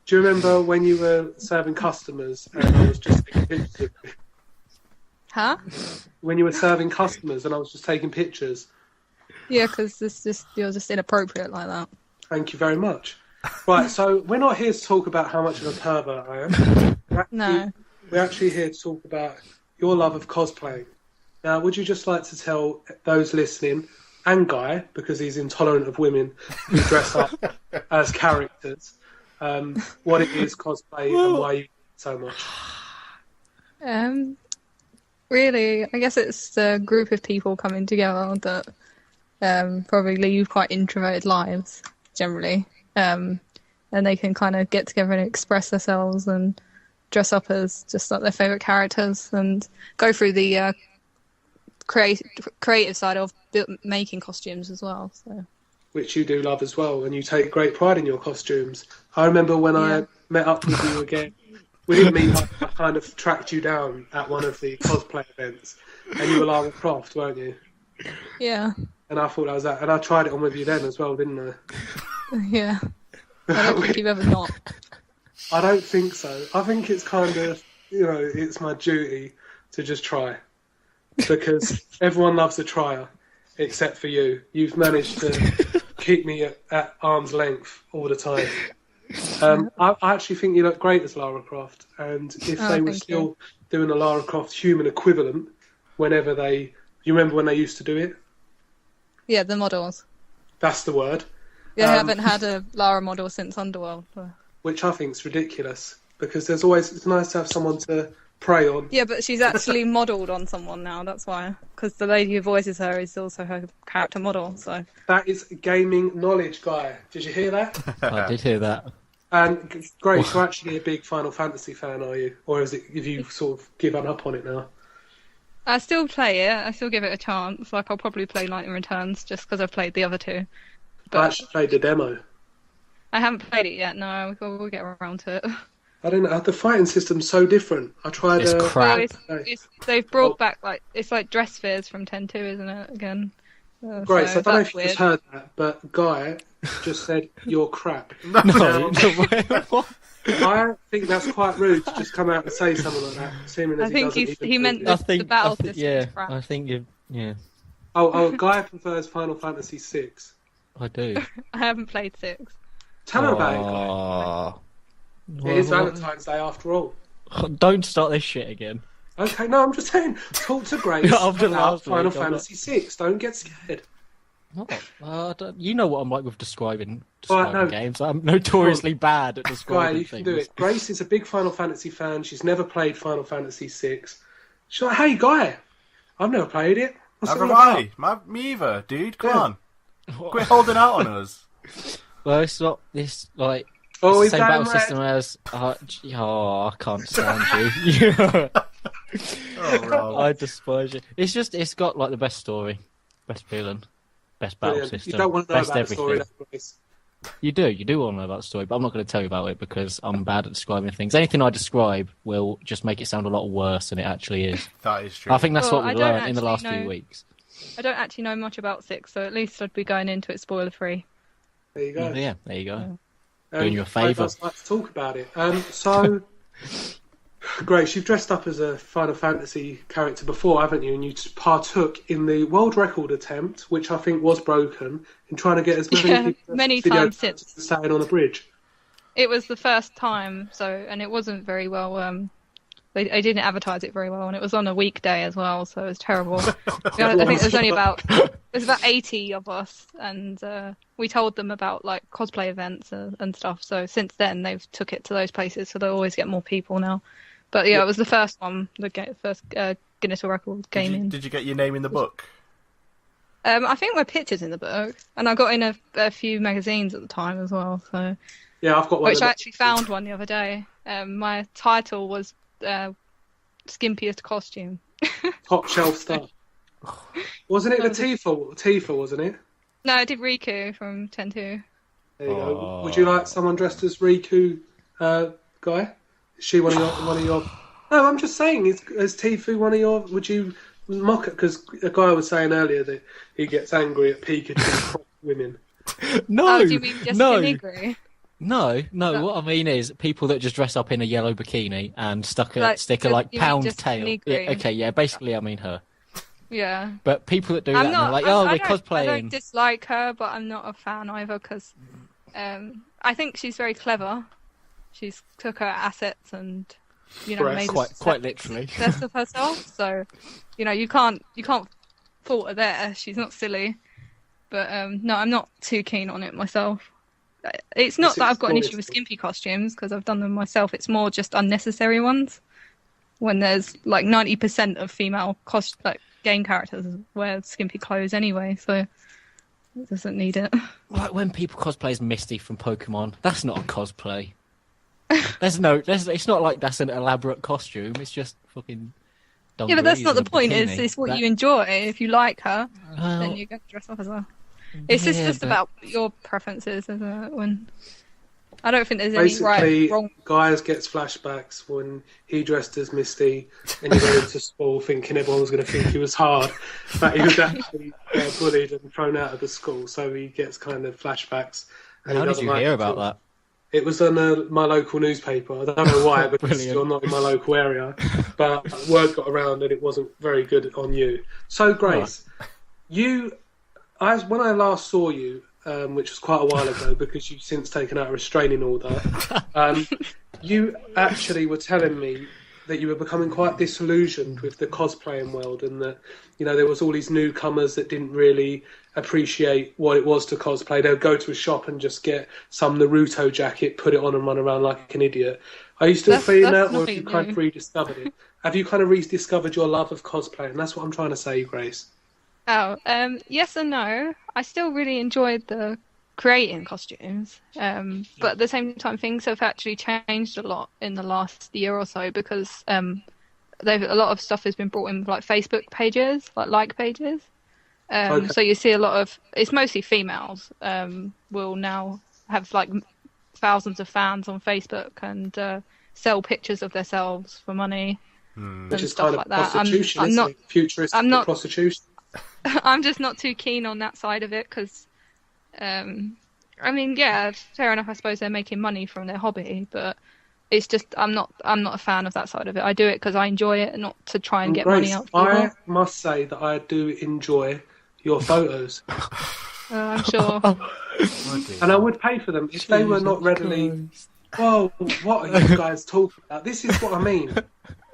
Do you remember when you were serving customers and I was just taking pictures of you? Huh? When you were serving customers and I was just taking pictures? Yeah, because you're just inappropriate like that. Thank you very much. Right, so we're not here to talk about how much of a pervert I am. No. We're actually here to talk about your love of cosplaying. Now, would you just like to tell those listening, and Guy, because he's intolerant of women who dress up as characters, what it is cosplay and why you do it so much? Really, I guess it's a group of people coming together that probably lead quite introverted lives, generally. And they can kind of get together and express themselves and dress up as just like their favourite characters and go through the creative side of making costumes as well. So. Which you do love as well, and you take great pride in your costumes. I remember when I met up with you again, we didn't meet up, I kind of tracked you down at one of the cosplay events, and you were Lara Croft, weren't you? Yeah. And I thought that was that, and I tried it on with you then as well, didn't I? Yeah. I don't think you've ever not. I don't think so. I think it's kind of, it's my duty to just try. Because everyone loves a trier, except for you. You've managed to keep me at arm's length all the time. I actually think you look great as Lara Croft. And if they were still doing a Lara Croft human equivalent, you remember when they used to do it? Yeah, the models. That's the word. They haven't had a Lara model since Underworld. Well, which I think is ridiculous because it's nice to have someone to prey on. Yeah, but she's actually modelled on someone now, that's why. Because the lady who voices her is also her character model, so... That is gaming knowledge, Guy. Did you hear that? I did hear that. And Grace, you're actually a big Final Fantasy fan, are you? Or have you sort of given up on it now? I still play it, I still give it a chance. Like, I'll probably play Lightning Returns just because I've played the other two. But I actually played the demo. I haven't played it yet, no, we'll get around to it. I don't know, the fighting system's so different. I tried... It's crap. They've brought back, like, it's like Dress Spheres from 10.2, isn't it, again? Grace, so I don't know if you weird. just heard that, but Guy just said, you're crap. No, what? I think that's quite rude to just come out and say something like that, assuming I think he meant the battle system. Yeah, is crap. I think you. Yeah, Oh, Guy prefers Final Fantasy VI. I do. I haven't played 6. Tell her about it, Guy. Aw. It is Valentine's Day after all. Don't start this shit again. Okay, no, I'm just saying, talk to Grace After about last Final week, I'm Fantasy VI. Don't get scared. You know what I'm like with describing Alright, no. games. I'm notoriously bad at Guy, describing you can things. do it. Grace is a big Final Fantasy fan. She's never played Final Fantasy VI. She's like, hey, Guy, I've never played it. What's it Never all about? mind. Me either, dude. Come Yeah. on. Quit holding out on us. Well, it's not this like. Oh, It's he's the same damn battle right. system as. I can't stand you. Oh, Rob. I despise you. It's got like the best story, best feeling, best battle Brilliant. system, You don't want to know best about everything. the story, though, Grace. You do want to know about the story, but I'm not going to tell you about it because I'm bad at describing things. Anything I describe will just make it sound a lot worse than it actually is. That is true. I think that's Well, what I we don't learned in the last actually few know- weeks. I don't actually know much about 6, so at least I'd be going into it spoiler free. There you go. Yeah, there you go. Doing you a I'd favour. just like to talk about it. So, Grace, you've dressed up as a Final Fantasy character before, haven't you? And you partook in the world record attempt, which I think was broken, in trying to get as many Yeah, people many video times characters since. staying on a bridge. It was the first time, and it wasn't very well. They didn't advertise it very well, and it was on a weekday as well, so it was terrible. I think there's about 80 of us, and we told them about like cosplay events and stuff. So since then, they've took it to those places, so they always get more people now. But yeah, it was the first one, first Guinness World Record gaming. Did you get your name in the book? I think my picture's in the book, and I got in a few magazines at the time as well. So. Yeah, I've got one. Which I actually found one the other day. My title was Skimpiest Costume. Top shelf stuff. Wasn't it the Tifa, wasn't it? No, I did Riku from 10.2. There you go. Would you like someone dressed as Riku, Guy? Is she one of your... No, I'm just saying, is Tifa one of your... Would you mock it? Because a guy was saying earlier that he gets angry at Pikachu women. No, Do you mean just no. Nigri? No. What I mean is people that just dress up in a yellow bikini and stick a you mean pound just tail. Nigri? Yeah, okay, yeah, basically I mean her. Yeah. But people that do that, and they're like, we're I cosplaying. don't dislike her, but I'm not a fan either because I think she's very clever. She's took her assets and made quite literally. best of herself. So you can't fault her there. She's not silly. But no, I'm not too keen on it myself. It's not that I've got an issue with skimpy costumes because I've done them myself. It's more just unnecessary ones. When there's like 90% of female game characters wear skimpy clothes anyway, so it doesn't need it. Like when people cosplay as Misty from Pokemon, that's not a cosplay. It's not like that's an elaborate costume. It's just fucking. Yeah, but that's not the point. Bikini. It's what you enjoy. If you like her, then you're going to dress up as well. It's just about your preferences, isn't it? When I don't think there's any right wrong. Guys gets flashbacks when he dressed as Misty and he went into school thinking everyone was going to think he was hard, but he was actually bullied and thrown out of the school. So he gets kind of flashbacks. And How did you hear about that? It was on my local newspaper. I don't know why, because you're not in my local area. But word got around and it wasn't very good on you. So, Grace, when I last saw you, which was quite a while ago, because you've since taken out a restraining order, you actually were telling me that you were becoming quite disillusioned with the cosplaying world, and that there was all these newcomers that didn't really appreciate what it was to cosplay. They'd go to a shop and just get some Naruto jacket, put it on, and run around like an idiot. Are you still feeling that, or have you kind of rediscovered it? Have you kind of rediscovered your love of cosplay? And that's what I'm trying to say, Grace. Oh, yes and no. I still really enjoyed the creating costumes, but at the same time, things have actually changed a lot in the last year or so because a lot of stuff has been brought in with, like, Facebook pages, like pages. Okay. So you see a lot of, it's mostly females, will now have like thousands of fans on Facebook and sell pictures of themselves for money. Which is stuff kind of like that. prostitution, I'm not, isn't it? Futuristic prostitution. I'm just not too keen on that side of it because, I mean, yeah, fair enough. I suppose they're making money from their hobby, but it's just I'm not a fan of that side of it. I do it because I enjoy it, not to try and get Grace, money out. Of people. I must say that I do enjoy your photos. I'm sure. And I would pay for them if they were not readily. Whoa, what are you guys talking about? This is what I mean.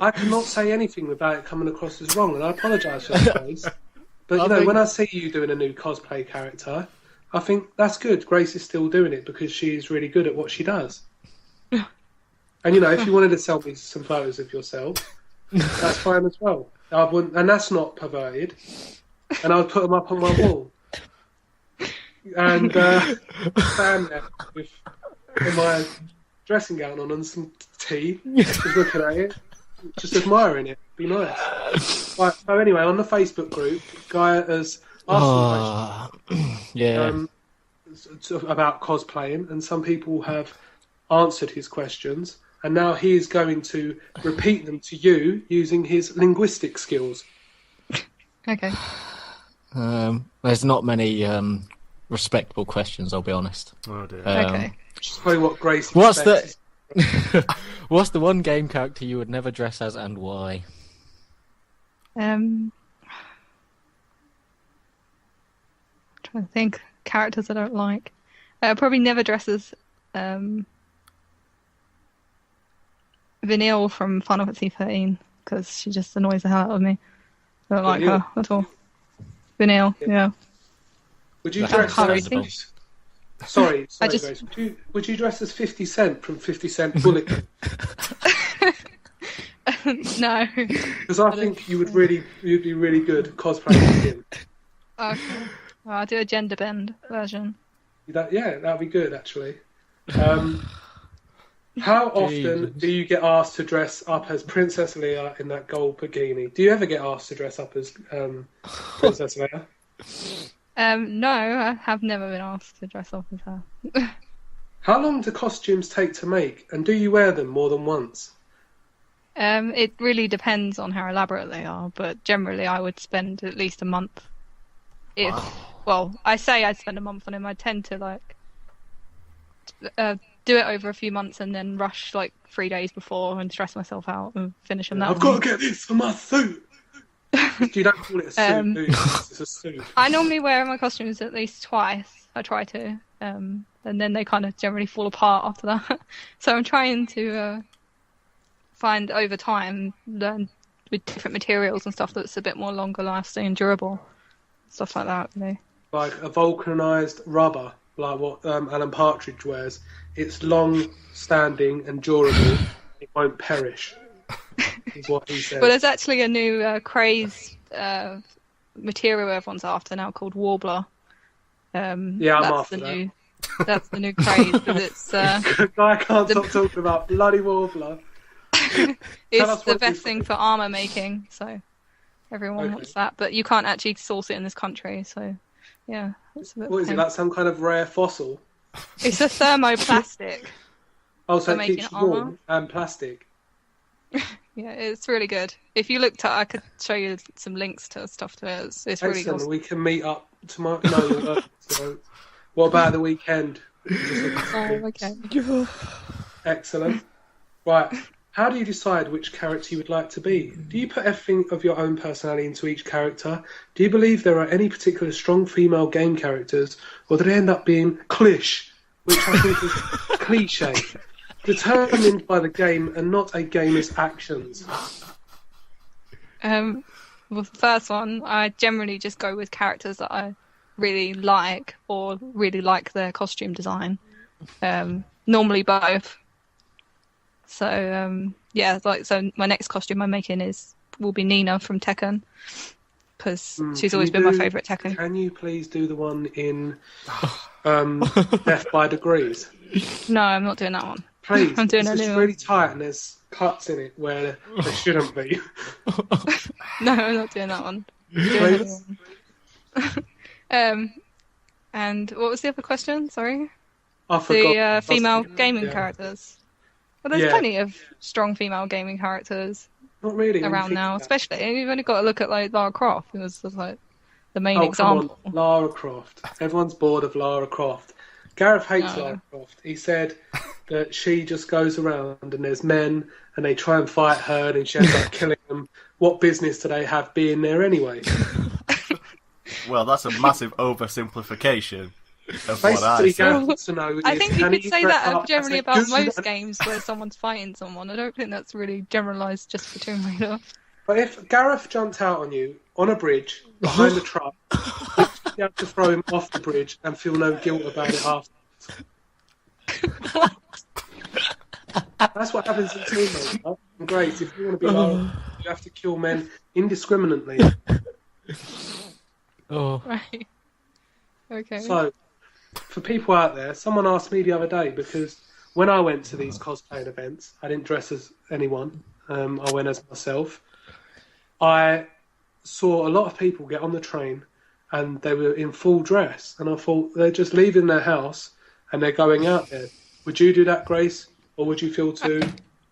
I cannot say anything without it coming across as wrong, and I apologise for that, Grace. But when I see you doing a new cosplay character, I think that's good. Grace is still doing it because she's really good at what she does. And if you wanted to sell me some photos of yourself, that's fine as well. I wouldn't, and that's not perverted. And I'll put them up on my wall. And stand there with my dressing gown on and some tea, just looking at it, just admiring it. Be nice. Right, so anyway, on the Facebook group, Guy has asked some questions about cosplaying, and some people have answered his questions, and now he is going to repeat them to you using his linguistic skills. Okay. There's not many respectable questions, I'll be honest. Oh dear. Okay. Which is probably what Grace What's expects. What's the one game character you would never dress as and why? Trying to think characters I don't like. Probably never dress as Vanille from Final Fantasy 13 because she just annoys the hell out of me. I don't like her at all. Vanille, yeah. Would you That's dress understandable. as... Sorry, Grace. Would you dress as 50 Cent from 50 Cent Bullet? No. Because I think you'd be really good cosplaying him. Okay. Well, I'll do a gender bend version. That'd be good actually. How often do you get asked to dress up as Princess Leia in that gold bikini? Do you ever get asked to dress up as Princess Leia? No, I have never been asked to dress up as her. How long do costumes take to make, and do you wear them more than once? It really depends on how elaborate they are, but generally I would spend at least a month. Well, I say I'd spend a month on him. I tend to do it over a few months and then rush 3 days before and stress myself out and finish them that I've got to get this for my suit. You don't call it a suit, do you? It's a suit. I normally wear my costumes at least twice. I try to, and then they kind of generally fall apart after that. So I'm trying to find over time, learn with different materials and stuff that's a bit more longer lasting and durable, stuff like that. Really. Like a vulcanized rubber, like what Alan Partridge wears. It's long standing and durable. It won't perish. Is what he says. Well, there's actually a new craze material everyone's after now called Warbler. I'm that's after the that. new. That's the new craze because it's. I can't stop talking about bloody Warbler. It's the best thing for armor making, so everyone wants that. But you can't actually source it in this country, so yeah. It's a bit what is it? Like some kind of rare fossil? It's a thermoplastic. Oh, so for it keeps making you warm armor. and plastic. Yeah, it's really good. If you looked at, I could show you some links to stuff to it. It's really Excellent. awesome. We can meet up tomorrow. No, so what about the weekend? Oh, okay. Excellent. Right. How do you decide which character you would like to be? Do you put everything of your own personality into each character? Do you believe there are any particular strong female game characters, or do they end up being cliché, which I think is cliche? determined by the game and not a gamer's actions? Well, the first one, I generally just go with characters that I really like or really like their costume design. Normally both. So so my next costume I'm making will be Nina from Tekken, because she's always been my favourite Tekken. Can you please do the one in Death by Degrees? No, I'm not doing that one. Please, I'm doing it's a just new really tight and there's cuts in it where there shouldn't be. No, I'm not doing that one. Doing a new one. And what was the other question? Sorry. I forgot. The female gaming characters. Well, there's plenty of strong female gaming characters Not really around now, especially. You've only got to look at like Lara Croft, who was like the main example. Come on. Lara Croft. Everyone's bored of Lara Croft. Gareth hates Lara Croft. He said that she just goes around and there's men and they try and fight her and she ends up killing them. What business do they have being there anyway? Well, that's a massive oversimplification of what I Basically, said. Gareth wants to know I is, think you can could he say dress that up generally as a about goose most and- games where someone's fighting someone. I don't think that's really generalised just for Tomb Raider. But if Gareth jumped out on you on a bridge behind a truck, you have to throw him off the bridge and feel no guilt about it afterwards. That's what happens in Tomb Raider. Great, if you want to be Lara, you have to kill men indiscriminately. Right. Okay. So, for people out there, someone asked me the other day, because when I went to these cosplaying events, I didn't dress as anyone. I went as myself. I saw a lot of people get on the train and they were in full dress, and I thought they're just leaving their house and they're going out there. Would you do that, Grace, or would you feel too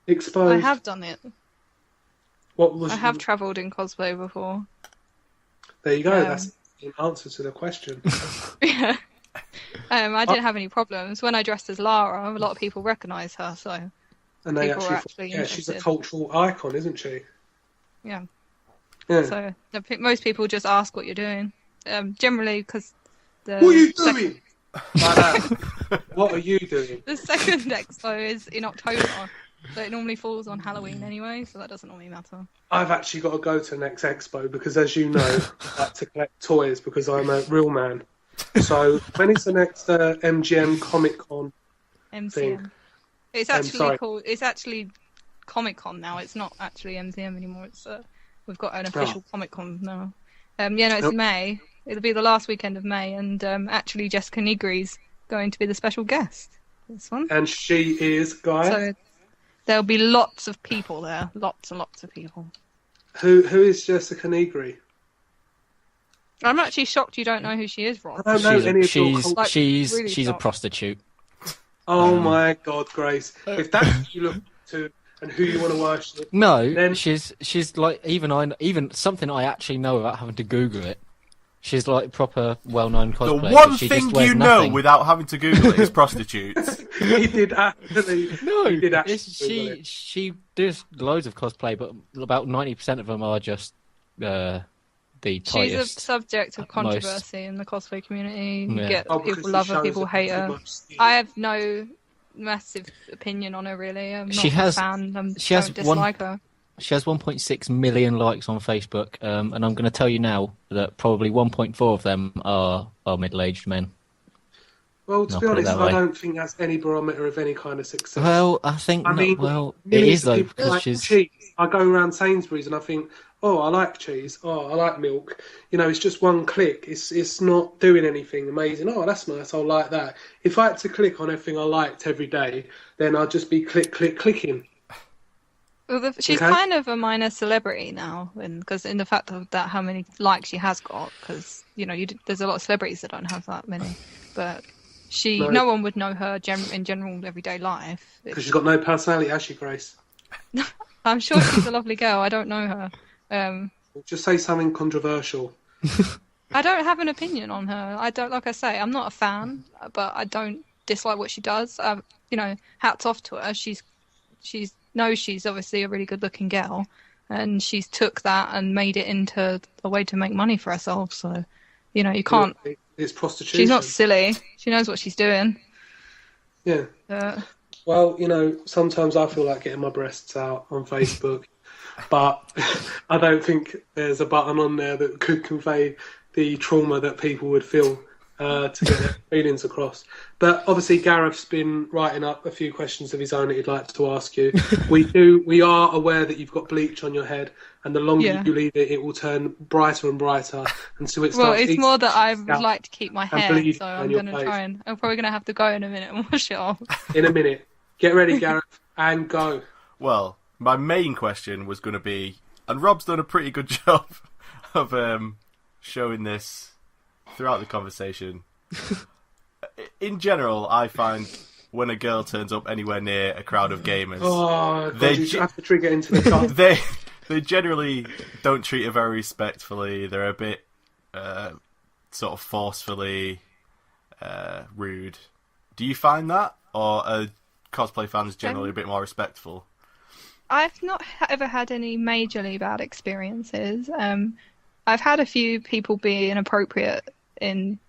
exposed? I have done it. I have travelled in cosplay before. There you go. That's an answer to the question. Yeah. I didn't have any problems. When I dressed as Lara, a lot of people recognise her, so And they people were actually, actually she's a interested. cultural icon, isn't she? Yeah. Yeah. So most people just ask what you're doing. Generally, because What are you doing? Like that. What are you doing? The second expo is in October, so it normally falls on Halloween anyway, so that doesn't normally matter. I've actually got to go to the next expo because, as you know, I like to collect toys because I'm a real man. So when is the next MGM Comic Con MCM. thing? It's actually called. It's actually Comic Con now. It's not actually MCM anymore. It's we've got an official Comic Con now. It's May. It'll be the last weekend of May, and actually Jessica Nigri's going to be the special guest. This one. And she is, Guy? So there'll be lots of people there. Lots and lots of people. Who is Jessica Nigri? I'm actually shocked you don't know who she is, Ron. I don't know any of your culture. She's really a shocked. prostitute. Oh my God, Grace! If that's who you look to and who you want to worship, No, then she's like even something I actually know without having to Google it. She's like proper well-known The cosplayer. one she thing just wears you know nothing. without having to Google it is prostitutes. he did actually. No, he did actually. she does loads of cosplay, but about 90% of them are just the She's a tightest. subject of controversy in the cosplay community. You Yeah. get Oh, because people the love her, shows people are hate too her. much skin. I have no massive opinion on her, really. I'm not She a has- fan. I she has don't dislike her. She has 1.6 million likes on Facebook, and I'm going to tell you now that probably 1.4 of them are middle-aged men. Well, to I'll be put it honest, that I way. don't think that's any barometer of any kind of success. Well, I think I mean, it millions is of though people because like she's cheese. I go around Sainsbury's and I think, oh, I like cheese. Oh, I like milk. You know, it's just one click. It's not doing anything amazing. Oh, that's nice. I like that. If I had to click on everything I liked every day, then I'd just be clicking. Well, she's Okay. kind of a minor celebrity now, because in the fact of that how many likes she has got, because there's a lot of celebrities that don't have that many, but no one would know her in general everyday life. Because she's got no personality, has she, Grace? I'm sure she's a lovely girl. I don't know her. Just say something controversial. I don't have an opinion on her. I don't, like I say, I'm not a fan, but I don't dislike what she does. Hats off to her. She's obviously a really good-looking girl, and she's took that and made it into a way to make money for herself. So, you can't. It's prostitution. She's not silly. She knows what she's doing. Yeah. Well, sometimes I feel like getting my breasts out on Facebook, but I don't think there's a button on there that could convey the trauma that people would feel to get their feelings across. But obviously, Gareth's been writing up a few questions of his own that he'd like to ask you. We are aware that you've got bleach on your head, and the longer you leave it, it will turn brighter and brighter until it starts. Well, it's more that I would like to keep my hair, bleed so on I'm your going to face. try and... I'm probably going to have to go in a minute and wash it off. In a minute. Get ready, Gareth, and go. Well, my main question was going to be, and Rob's done a pretty good job of showing this throughout the conversation. In general, I find when a girl turns up anywhere near a crowd of gamers, You have to trigger into the car. they generally don't treat her very respectfully. They're a bit sort of forcefully rude. Do you find that, or are cosplay fans generally a bit more respectful? I've not ever had any majorly bad experiences. I've had a few people be inappropriate in,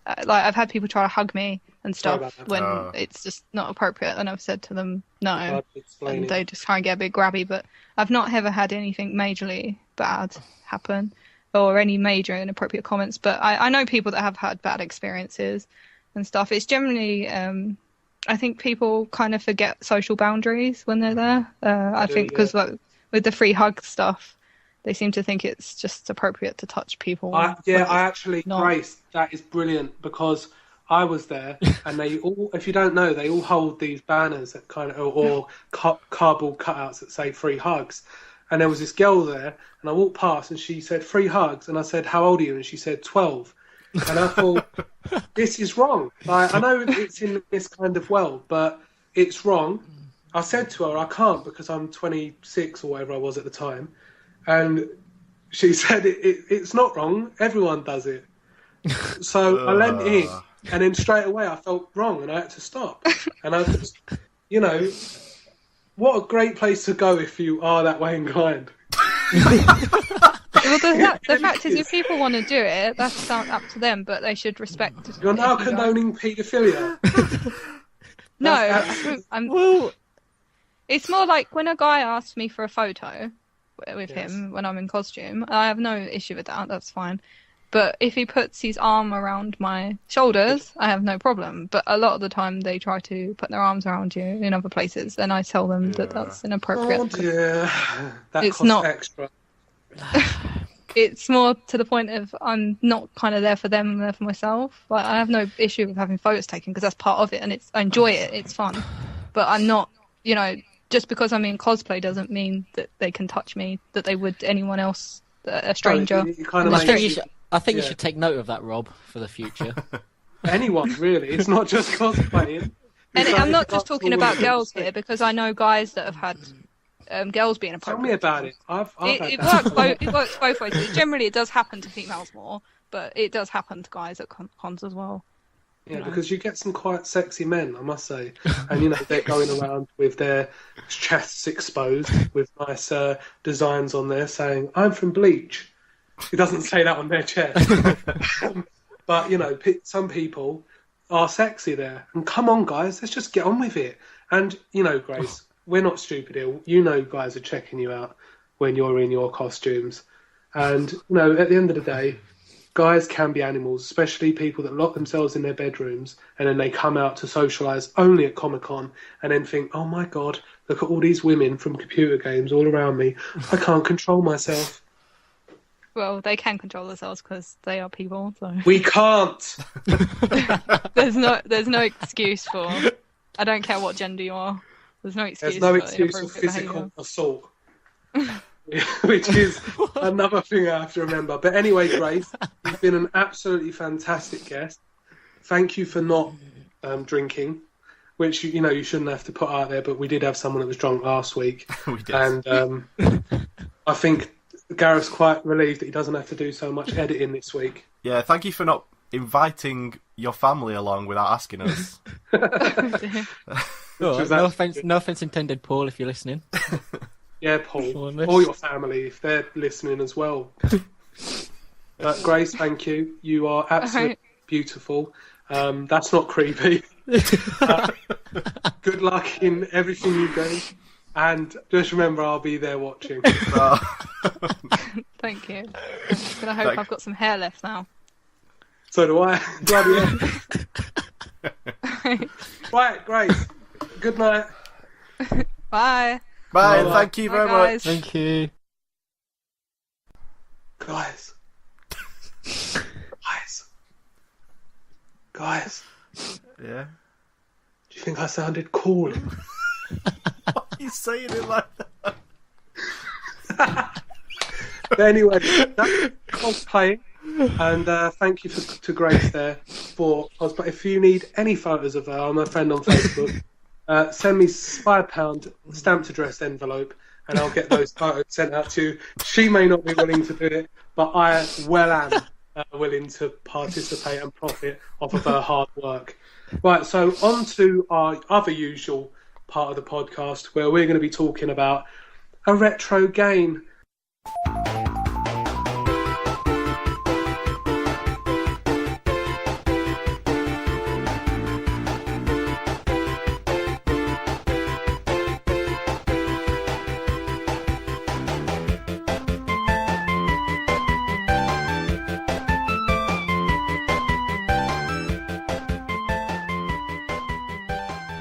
like I've had people try to hug me and stuff when it's just not appropriate, and I've said to them no, and they just try and get a bit grabby. But I've not ever had anything majorly bad happen or any major inappropriate comments. But I know people that have had bad experiences and stuff. It's generally I think people kind of forget social boundaries when they're there. I think because with the free hug stuff, they seem to think it's just appropriate to touch people. Grace, that is brilliant, because I was there, and they all, if you don't know, they all hold these banners that kind of, or cardboard cutouts that say free hugs. And there was this girl there, and I walked past, and she said, free hugs. And I said, how old are you? And she said, 12. And I thought, this is wrong. Like, I know it's in this kind of world, but it's wrong. I said to her, I can't because I'm 26 or whatever I was at the time. And she said, it's not wrong. Everyone does it. So I leant in, and then straight away I felt wrong, and I had to stop. And I just, what a great place to go if you are that way inclined. Well, the fact is, if people want to do it, that's up to them, but they should respect. You're now condoning paedophilia. No, it's more like when a guy asks me for a photo with him when I'm in costume, I have no issue with that. That's fine. But if he puts his arm around my shoulders, I have no problem. But a lot of the time, they try to put their arms around you in other places, and I tell them that that's inappropriate. Oh dear, that it's costs not extra. It's more to the point of I'm not kind of there for them, I'm there for myself. Like, I have no issue with having photos taken because that's part of it, and I enjoy it. It's fun, but I'm not, just because I'm in cosplay doesn't mean that they can touch me that they would anyone else, a stranger. I think you should take note of that, Rob, for the future. Anyone, really. It's not just cosplaying. And I'm not just talking about girls here, because I know guys that have had girls being appropriate. Tell me about it. It works both ways. Generally, it does happen to females more, but it does happen to guys at cons as well. Yeah, because you get some quite sexy men, I must say. And, they're going around with their chests exposed with nice designs on there saying, I'm from Bleach. It doesn't say that on their chest. But, some people are sexy there. And come on, guys, let's just get on with it. And, Grace, we're not stupid here. Guys are checking you out when you're in your costumes. And, at the end of the day, guys can be animals, especially people that lock themselves in their bedrooms and then they come out to socialise only at Comic-Con and then think, oh my God, look at all these women from computer games all around me. I can't control myself. Well, they can control themselves because they are people. So we can't. There's no excuse for. I don't care what gender you are. There's no excuse. There's no excuse for physical assault, which is another thing I have to remember. But anyway, Grace, you've been an absolutely fantastic guest. Thank you for not drinking, which you shouldn't have to put out there. But we did have someone that was drunk last week, We did. And I think Gareth's quite relieved that he doesn't have to do so much editing this week. Yeah, thank you for not inviting your family along without asking us. No offense intended, Paul, if you're listening. Yeah, Paul, or your family if they're listening as well. Grace, thank you. You are absolutely beautiful. That's not creepy. Good luck in everything you do. And just remember, I'll be there watching. Thank you. But I hope I've got some hair left now. So do I. Bloody hell. Right, Grace. Good night. Bye. Bye, thank you very much. Thank you. Guys. Guys. Yeah. Do you think I sounded cool? Why are you saying it like that? But anyway, that's cosplaying. And thank you to Grace there for cosplay. If you need any photos of her, I'm a friend on Facebook. Send me £5 stamped address envelope, and I'll get those photos sent out to you. She may not be willing to do it, but I well am willing to participate and profit off of her hard work. Right, so on to our other usual part of the podcast, where we're going to be talking about a retro game.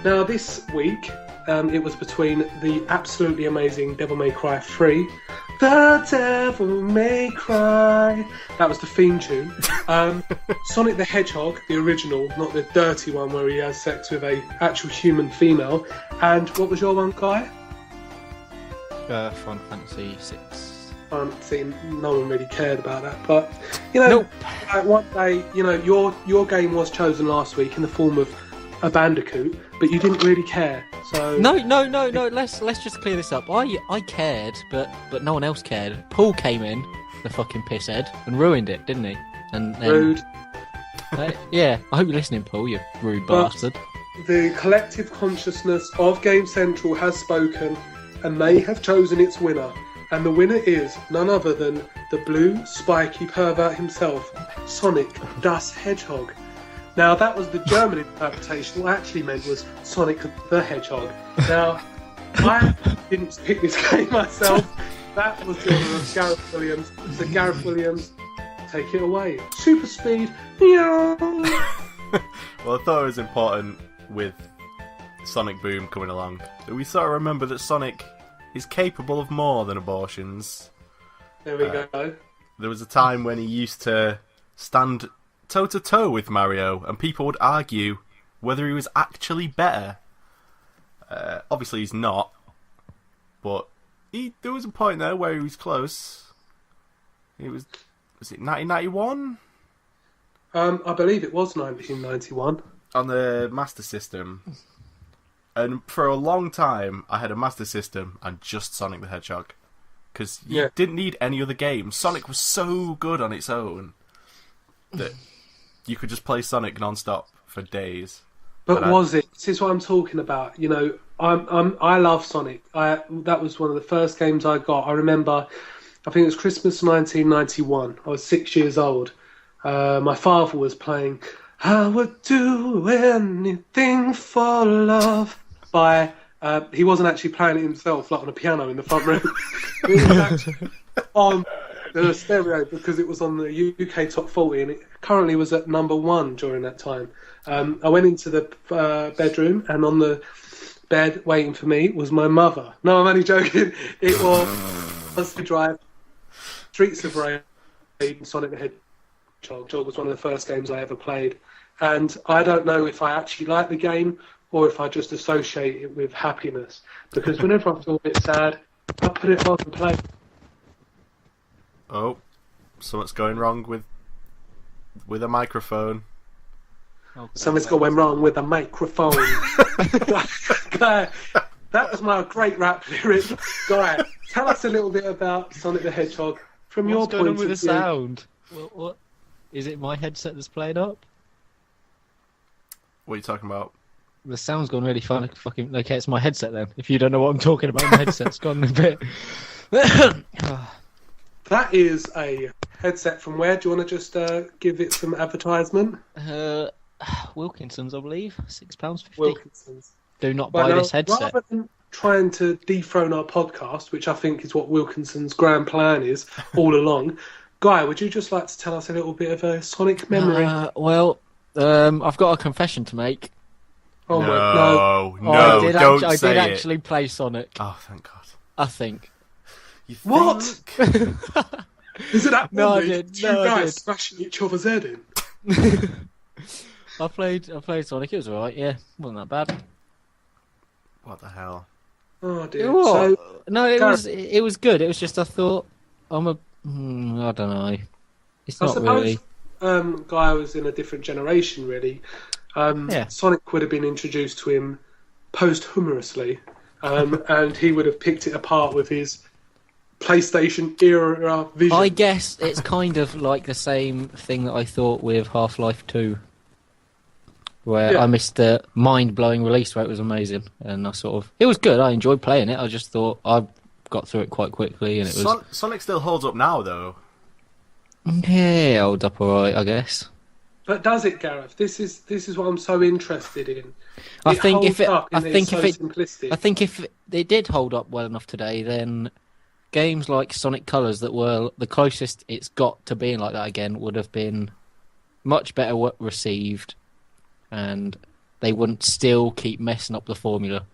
Now, this week, it was between the absolutely amazing Devil May Cry 3. The Devil May Cry. That was the theme tune. Sonic the Hedgehog, the original, not the dirty one where he has sex with a actual human female. And what was your one, Guy? Final Fantasy 6. See, no one really cared about that, but you know, like one day, you know, your game was chosen last week in the form of a Bandicoot, but you didn't really care. So No. Let's just clear this up. I cared, but no one else cared. Paul came in, the fucking pisshead, and ruined it, didn't he? And rude. Yeah, I hope you're listening, Paul. You rude bastard. The collective consciousness of Gamecentral has spoken, and they have chosen its winner. And the winner is none other than the blue, spiky pervert himself, Sonic das Hedgehog. Now, that was the German interpretation. What it actually meant was Sonic the Hedgehog. Now, I didn't pick this game myself. That was the order of Gareth Williams. So, Gareth Williams, take it away. Super speed. Meow. Well, I thought it was important with Sonic Boom coming along that we sort of remember that Sonic is capable of more than abortions. There we go. There was a time when he used to stand toe-to-toe with Mario, and people would argue whether he was actually better. Obviously he's not, but there was a point there where he was close. Was it 1991? I believe it was 1991. On the Master System. And for a long time, I had a Master System and just Sonic the Hedgehog. Because you didn't need any other game. Sonic was so good on its own that you could just play Sonic non-stop for days. But was it? This is what I'm talking about. You know, I love Sonic. That was one of the first games I got. I remember, I think it was Christmas 1991. I was 6 years old. My father was playing I Would Do Anything for Love by... he wasn't actually playing it himself, like on a piano in the front room. It was actually on the stereo because it was on the UK Top 40 and it currently was at number 1 during that time. I went into the bedroom and on the bed waiting for me was my mother. No, I'm only joking. It was the Drive, Streets of Rage, and Sonic the Hedgehog was one of the first games I ever played. And I don't know if I actually like the game or if I just associate it with happiness. Because whenever I feel a bit sad, I put it on and play. Oh, something's going wrong with a microphone. Something's going wrong with a microphone. That was my great rap lyric. Guy, tell us a little bit about Sonic the Hedgehog from your point of view. What's going on with the sound? What? Is it my headset that's playing up? What are you talking about? The sound's gone really fun. Fucking okay, it's my headset then. If you don't know what I'm talking about, my headset's gone a bit. That is a headset from where? Do you want to just give it some advertisement? Wilkinson's, I believe. £6.50. Wilkinson's. Do not Well, buy now, this headset. rather than trying to dethrone our podcast, which I think is what Wilkinson's grand plan is all along, Guy, would you just like to tell us a little bit of a Sonic memory? I've got a confession to make. Oh my no! No, don't I say did it. actually play Sonic. Oh, thank God. I think. You What? think? Is it that No, I movie? did. Two No, I guys did. smashing each other's head in? I played Sonic. It was alright. Yeah, wasn't that bad. What the hell? Oh dear. What? So No, it Gareth- was good. It was just I thought I don't know. It's I not suppose really. Guy was in a different generation, really. Yeah. Sonic would have been introduced to him posthumously, and he would have picked it apart with his PlayStation era vision. I guess it's kind of like the same thing that I thought with Half-Life 2, where Yeah. I missed the mind-blowing release where it was amazing, and it was good. I enjoyed playing it. I just thought I got through it quite quickly, and it was Sonic still holds up now, though. yeah, hold up alright, I guess. But does it, Gareth? This is what I'm so interested in. I think if it did hold up well enough today, then games like Sonic Colors that were the closest it's got to being like that again would have been much better received, and they wouldn't still keep messing up the formula.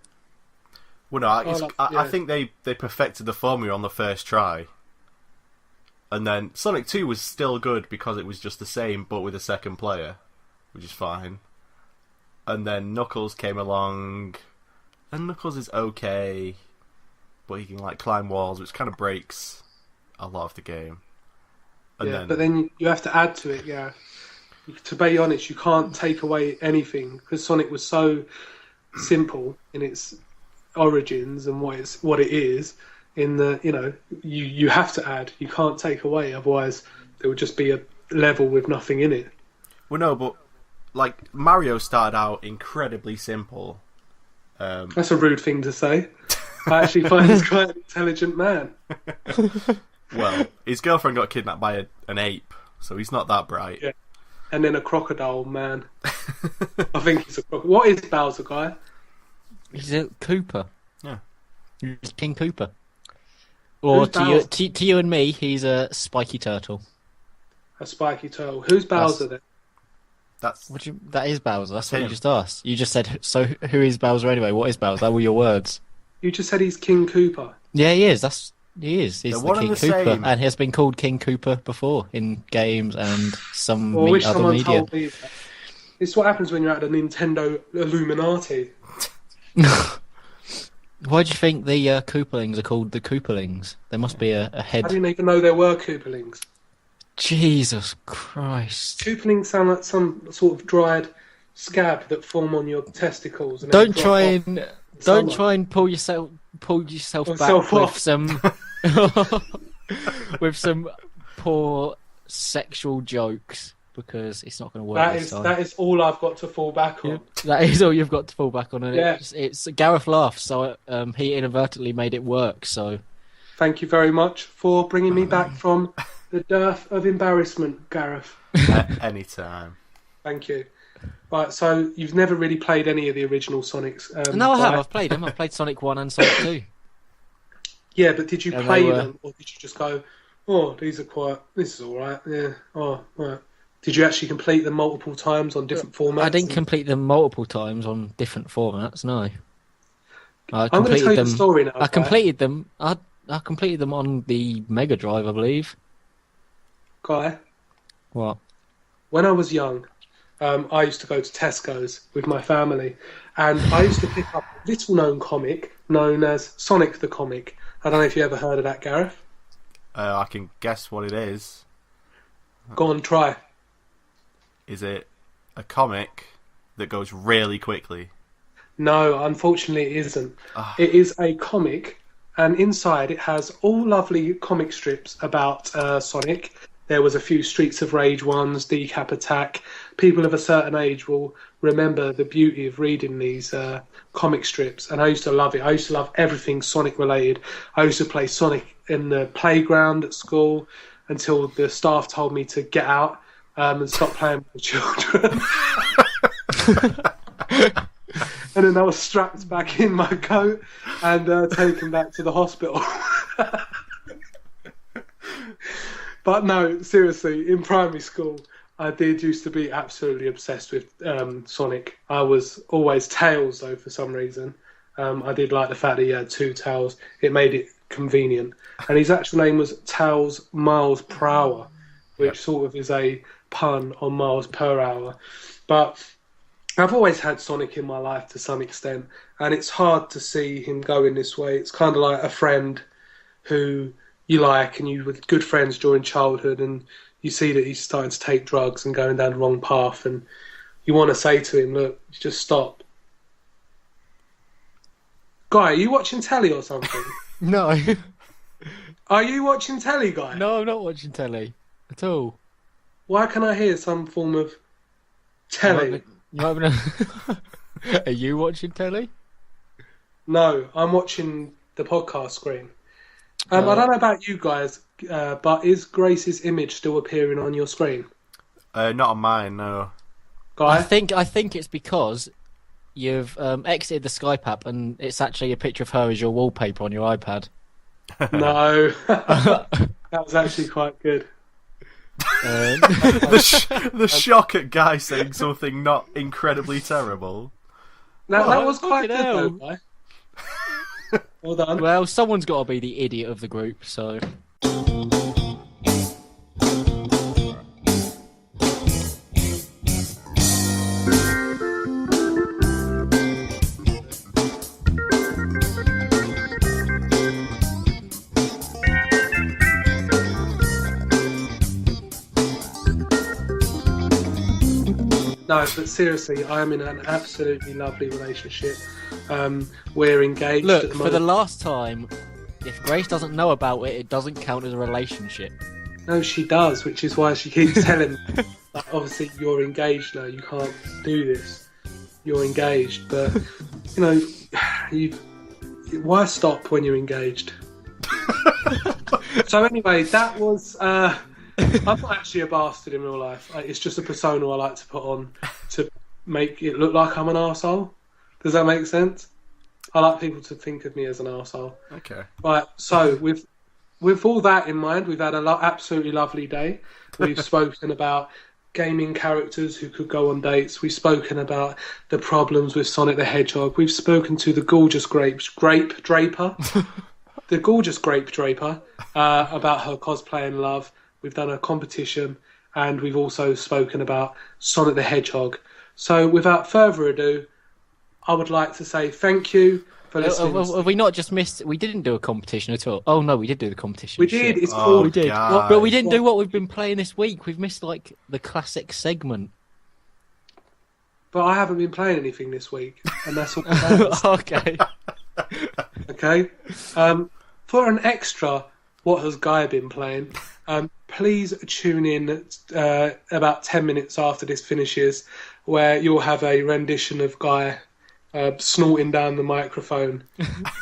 Well, no, I think they perfected the formula on the first try. And then Sonic 2 was still good because it was just the same, but with a second player, which is fine. And then Knuckles came along, and Knuckles is okay, but he can like climb walls, which kind of breaks a lot of the game. And but then you have to add to it, yeah. To be honest, you can't take away anything because Sonic was so simple in its origins and what it is. In the you have to add, you can't take away, otherwise there would just be a level with nothing in it. Well, no, but like Mario started out incredibly simple. That's a rude thing to say. I actually find he's quite an intelligent man. Well, his girlfriend got kidnapped by an ape, so he's not that bright. Yeah. And then a crocodile man. I think he's a crocodile. What is Bowser, Guy? He's a Koopa. Yeah. He's King Koopa. Or Who's to you and me, he's a spiky turtle. A spiky turtle. Who's Bowser then? That is Bowser. That's what you him. just asked. You just said, so who is Bowser anyway? What is Bowser? That were your words. You just said he's King Koopa. Yeah, he is. He is. He's They're the one King and the Koopa, same. and he has been called King Koopa before in games and some I wish other someone media. told me that. It's what happens when you're at the Nintendo Illuminati. Why do you think the Koopalings are called the Koopalings? There must be a I head. didn't even know there were Koopalings. Jesus Christ! Koopalings sound like some sort of dried scab that form on your testicles. And Don't then try drop off. and summer. pull yourself back Yourself with off. some with some poor sexual jokes, because it's not going to work this time. That is all I've got to fall back on. Yeah, that is all you've got to fall back on, and Yeah. it's Gareth laughs, so he inadvertently made it work. So Thank you very much for bringing me back from the dearth of embarrassment, Gareth. Anytime. Thank you. Right, so you've never really played any of the original Sonics. no, I have. right? I've played them. I've played Sonic 1 and Sonic 2. Yeah, but did you And play they were- them, or did you just go, oh, these are quite, this is all right, yeah, oh, right. Did you actually complete them multiple times on different formats? I didn't complete them multiple times on different formats. No, I I'm going to completed tell you them. the story now. I Guy. completed them. I completed them on the Mega Drive, I believe. Guy, What? when I was young, I used to go to Tesco's with my family, and I used to pick up a little-known comic known as Sonic the Comic. I don't know if you ever heard of that, Gareth. I can guess what it is. Go on, try. Is it a comic that goes really quickly? No, unfortunately it isn't. Ah. It is a comic, and inside it has all lovely comic strips about Sonic. There was a few Streets of Rage ones, Decap Attack. People of a certain age will remember the beauty of reading these comic strips, and I used to love it. I used to love everything Sonic related. I used to play Sonic in the playground at school until the staff told me to get out and stop playing with the children. And then I was strapped back in my coat and taken back to the hospital. But no, seriously, in primary school, I did used to be absolutely obsessed with Sonic. I was always Tails, though, for some reason. I did like the fact that he had two tails. It made it convenient. And his actual name was Tails Miles Per Hour, which sort of is a pun on miles per hour. But I've always had Sonic in my life to some extent, and it's hard to see him going this way. It's kind of like a friend who you like, and you were good friends during childhood, and you see that he's starting to take drugs and going down the wrong path, and you want to say to him, look, just stop. Guy, are you watching telly or something? No. Are you watching telly, Guy? No, I'm not watching telly at all. Why can I hear some form of telly? Are you watching telly? No, I'm watching the podcast screen. I don't know about you guys, but is Grace's image still appearing on your screen? Not on mine, no. Guy? I think it's because you've exited the Skype app and it's actually a picture of her as your wallpaper on your iPad. No. That was actually quite good. The shock at Guy saying something not incredibly terrible. That was quite good, though, Guy. Well done. Well, someone's got to be the idiot of the group, so... No, but seriously, I am in an absolutely lovely relationship. We're engaged at Look, the for the moment. last time, if Grace doesn't know about it, it doesn't count as a relationship. No, she does, which is why she keeps telling me that obviously you're engaged now, you can't do this. You're engaged, but, you know, why stop when you're engaged? So anyway, that was... I'm not actually a bastard in real life. It's just a persona I like to put on to make it look like I'm an arsehole. Does that make sense? I like people to think of me as an arsehole. Okay. Right, so with all that in mind, we've had an absolutely lovely day. We've spoken about gaming characters who could go on dates. We've spoken about the problems with Sonic the Hedgehog. We've spoken to the gorgeous grape draper, the gorgeous grape draper, about her cosplay and love. We've done a competition, and we've also spoken about Sonic the Hedgehog. So without further ado, I would like to say thank you for listening. Have we not just missed... We didn't do a competition at all. Oh, no, we did do the competition. We did. Shit. It's called... We did. God. But we didn't do what we've been playing this week. We've missed, like, the classic segment. But I haven't been playing anything this week, and that's all that matters. Okay. Okay? For an extra, what has Guy been playing? Please tune in about 10 minutes after this finishes, where you'll have a rendition of Guy snorting down the microphone,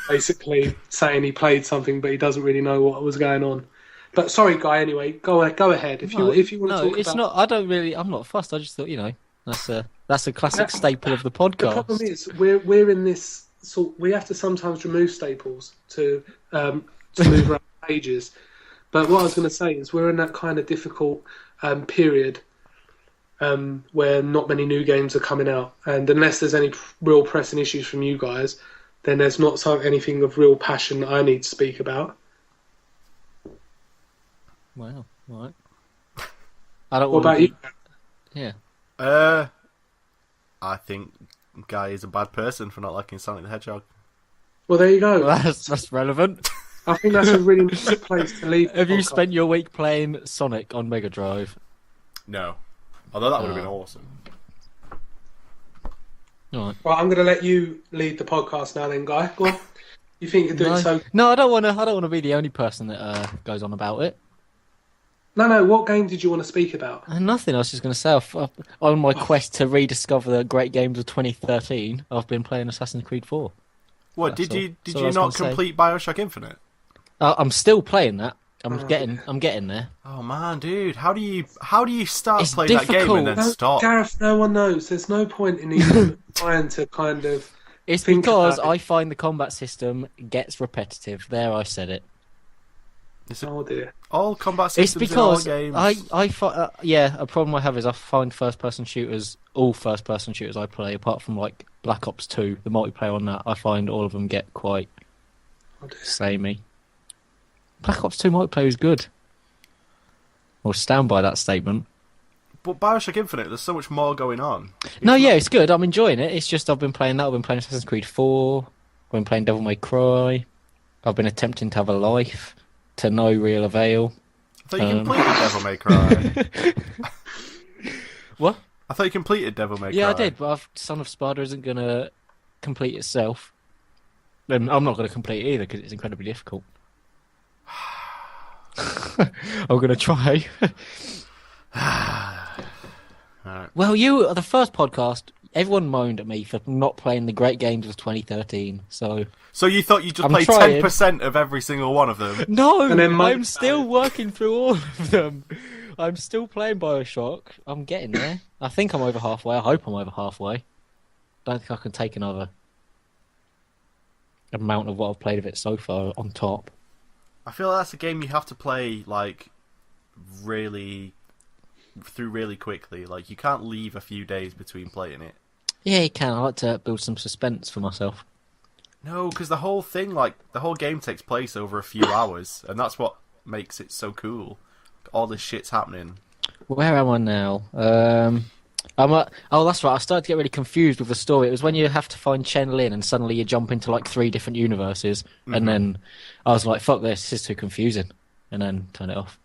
basically saying he played something but he doesn't really know what was going on. But sorry, Guy. Anyway, go ahead if you want to talk it's about. not. I don't really. I'm not fussed. I just thought, that's a classic staple of the podcast. The problem is we're in this sort. We have to sometimes remove staples to move around pages. But what I was going to say is we're in that kind of difficult period where not many new games are coming out, and unless there's any real pressing issues from you guys, then there's not anything of real passion that I need to speak about. Wow. Right. I don't. What about you? Yeah. I think Guy is a bad person for not liking Sonic the Hedgehog. Well, there you go. Well, that's relevant. I think that's a really nice place to leave. Have you spent your week playing Sonic on Mega Drive? No. Although that would have been awesome. Right. Well, I'm going to let you lead the podcast now, then, Guy. Go on. You think you're doing so? No, I don't want to be the only person that goes on about it. No. What game did you want to speak about? Nothing. I was just going to say, on my quest to rediscover the great games of 2013, I've been playing Assassin's Creed 4. What That's did all. you not complete Bioshock Infinite? I'm still playing that. I'm getting there. Oh man, dude, how do you start It's playing that game and then No, stop? Gareth, no one knows. There's no point in even trying to kind of It's Think because about it. I find the combat system gets repetitive. There, I said it. Oh dear. All combat It's systems in all because games. a problem I have is I find first-person shooters, all first-person shooters I play, apart from like Black Ops 2, the multiplayer on that, I find all of them get quite Oh dear. samey. Black Ops 2 multiplayer is good. I'll stand by that statement. But Bioshock Infinite, there's so much more going on. No, yeah, it's good. I'm enjoying it. It's just I've been playing that. I've been playing Assassin's Creed 4. I've been playing Devil May Cry. I've been attempting to have a life to no real avail. I thought you completed Devil May Cry. What? I thought you completed Devil May Cry. Yeah, I did, but Son of Sparta isn't going to complete itself. And I'm not going to complete it either because it's incredibly difficult. I'm going to try. Alright. Well, you are the first podcast. Everyone moaned at me for not playing the great games of 2013. So you thought you just I'm played trying. 10% of every single one of them? no, And then I'm still working through all of them. I'm still playing Bioshock. I'm getting there. I think I'm over halfway. I hope I'm over halfway. Don't think I can take another amount of what I've played of it so far on top. I feel like that's a game you have to play like really quickly. Like you can't leave a few days between playing it. Yeah, you can. I like to build some suspense for myself. No, because the whole thing, like the whole game, takes place over a few hours, and that's what makes it so cool. All this shit's happening. Where am I now? Oh, that's right. I started to get really confused with the story. It was when you have to find Chen Lin, and suddenly you jump into like 3 different universes, and then I was like, "Fuck this! This is too confusing," and then turn it off.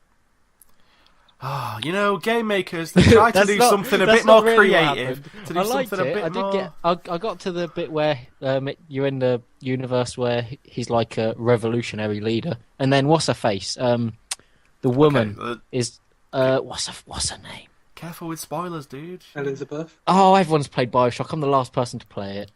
Ah, you know, game makers, they try to That's do not- something a that's bit more not really what creative. happened. To do I liked something a it. bit I did more. get. I got to the bit where you're in the universe where he's like a revolutionary leader, and then what's her face? The woman Okay, is what's her name? careful with spoilers, dude. Elizabeth. Oh, everyone's played Bioshock. I'm the last person to play it.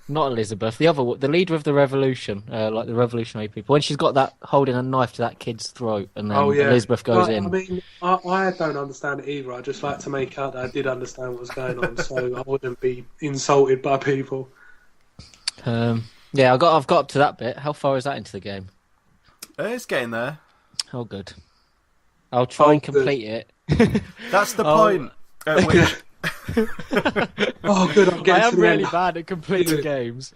Not Elizabeth, the leader of the revolution, like the revolutionary people. When she's got that holding a knife to that kid's throat, and then Oh yeah. Elizabeth goes But, in. I mean, I don't understand it either. I just like to make out that I did understand what was going on, so I wouldn't be insulted by people. Yeah, I've got up to that bit. How far is that into the game? It's getting there. Oh, good. I'll try and good. complete it. That's the Oh. point at which Oh, good. I'm I getting am to the really end. bad at completing Good. games.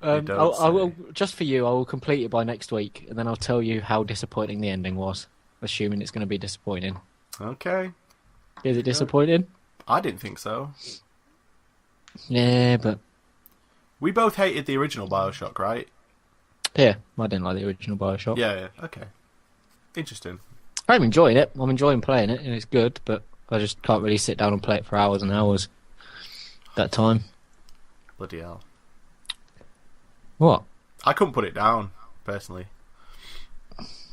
don't I will say. just for you. I will complete it by next week, and then I'll tell you how disappointing the ending was. Assuming it's going to be disappointing. Okay. Is it disappointing? I didn't think so. Yeah, but We both hated the original Bioshock, right? yeah, I didn't like the original Bioshock. Yeah. Okay. Interesting. I'm enjoying it. I'm enjoying playing it, and it's good. But I just can't really sit down and play it for hours and hours. That time. Bloody hell. What? I couldn't put it down, personally.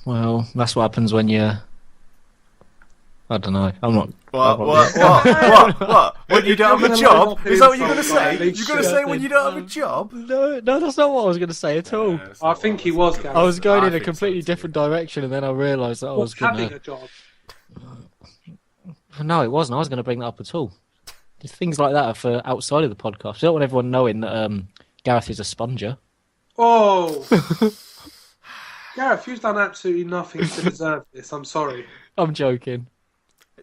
Well, that's what happens when you. I don't know. I'm not. What? When you don't have a You're job? gonna Is that what you're insult going to by say? at least You're going to say when shut you don't have a job? No, that's not what I was going to say at all. Yeah, it's I not think what he was, Gary. I was going I in a think so completely too. different direction, and then I realised that I was Having going a job. to. No, it wasn't. I was going to bring that up at all. Just things like that are for outside of the podcast. I don't want everyone knowing that Gareth is a sponger. Oh! Gareth, you've done absolutely nothing to deserve this. I'm sorry. I'm joking.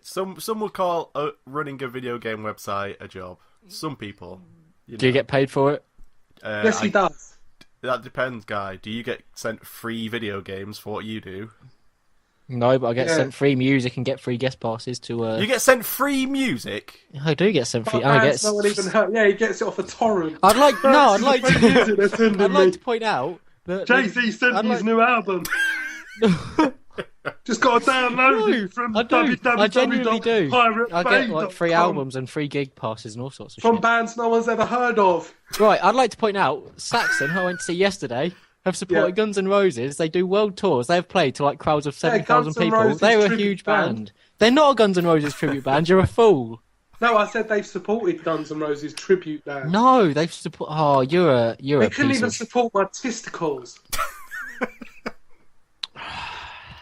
Some would call running a video game website a job. Some people. Do you get paid for it? Yes, he does. That depends, guy. Do you get sent free video games for what you do? No, but I get Yeah. sent free music and get free guest passes to. You get sent free music? I do get sent free. But And I that's get. no one even heard. Yeah, he gets it off a torrent. I'd like no. I'd like Free music they're sending I'd like me. to point out that Jay-Z sent I'd me his like- new album. Just got to download it from I do. I genuinely do. I get like free www.piratebay.com. albums and free gig passes and all sorts of From shit. bands no one's ever heard of. Right, I'd like to point out Saxon, who I went to see yesterday, have supported Yeah. Guns N' Roses. They do world tours. They have played to like crowds of 7,000 Guns N' people. Roses They were a tribute huge band. band. They're not a Guns N' Roses tribute band. You're a fool. No, I said they've supported Guns N' Roses tribute band. No, they've support. Oh, you're a They couldn't piece even of. support my testicles.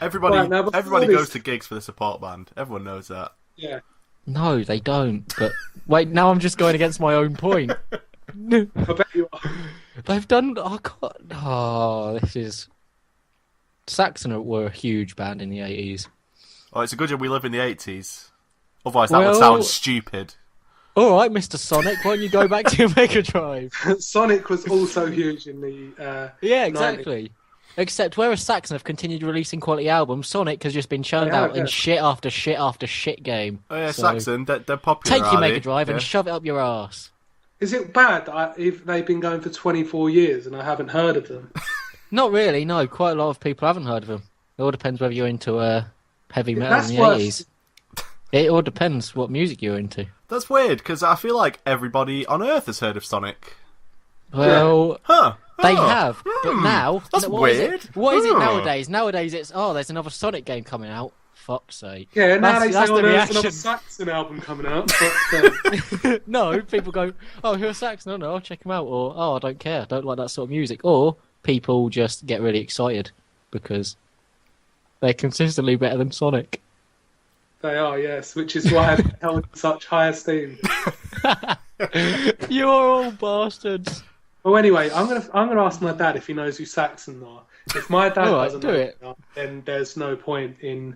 Everybody, Right, now, before everybody this- goes to gigs for the support band. Everyone knows that. Yeah. No, they don't. But wait, now I'm just going against my own point. I bet you are. They've done. Oh God! Oh, this is. Saxon were a huge band in the 80s. Oh, it's a good job we live in the 80s. Otherwise, that would Well- sound stupid. All right, Mr. Sonic, why don't you go back to your Mega Drive? Sonic was also huge in the. Yeah, 90s. exactly. Except whereas Saxon have continued releasing quality albums, Sonic has just been churned They have, out in yeah. shit after shit after shit game. Oh yeah, So, Saxon, they're popular. take your are Mega they? Drive and Yeah. shove it up your ass. Is it bad that if they've been going for 24 years and I haven't heard of them? Not really, no. Quite a lot of people haven't heard of them. It all depends whether you're into heavy metal That's in the worse. 80s. It all depends what music you're into. That's weird because I feel like everybody on Earth has heard of Sonic. Well, Huh? they Oh. have, but now... That's what is it? weird. What is it Huh. nowadays? Nowadays it's, there's another Sonic game coming out. Fuck's sake. Yeah, now they say, That's the there's another reaction. Saxon album coming out. But, No, people go, oh, who's Saxon? No, I'll check him out. Or, oh, I don't care. I don't like that sort of music. Or people just get really excited because they're consistently better than Sonic. they are, yes, which is why I've held in such high esteem. You're all bastards. Well, anyway, I'm gonna ask my dad if he knows who Saxon are. If my dad All right, doesn't do know it. who they are, then there's no point in.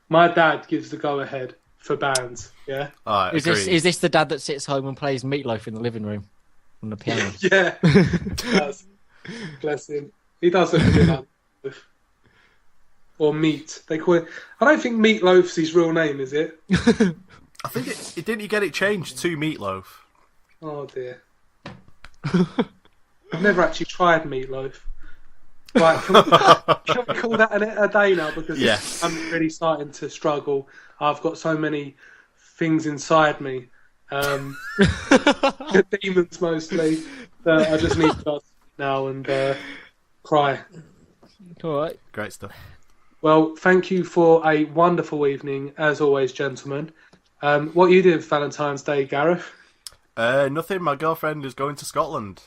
My dad gives the go ahead for bands. Yeah, Alright, Is this the dad that sits home and plays Meatloaf in the living room on the piano? yeah. That's, bless him. He does look a bit like Meatloaf. Or Meat. They call it. I don't think Meatloaf's his real name, is it? I think it didn't you get it changed to Meatloaf? Oh dear. I've never actually tried Meatloaf. Right, can we call that a day now? Because Yes. I'm really starting to struggle. I've got so many things inside me, demons mostly, that I just need to go now and cry. All right. Great stuff. Well, thank you for a wonderful evening, as always, gentlemen. What you did Valentine's Day, Gareth? Nothing. My girlfriend is going to Scotland.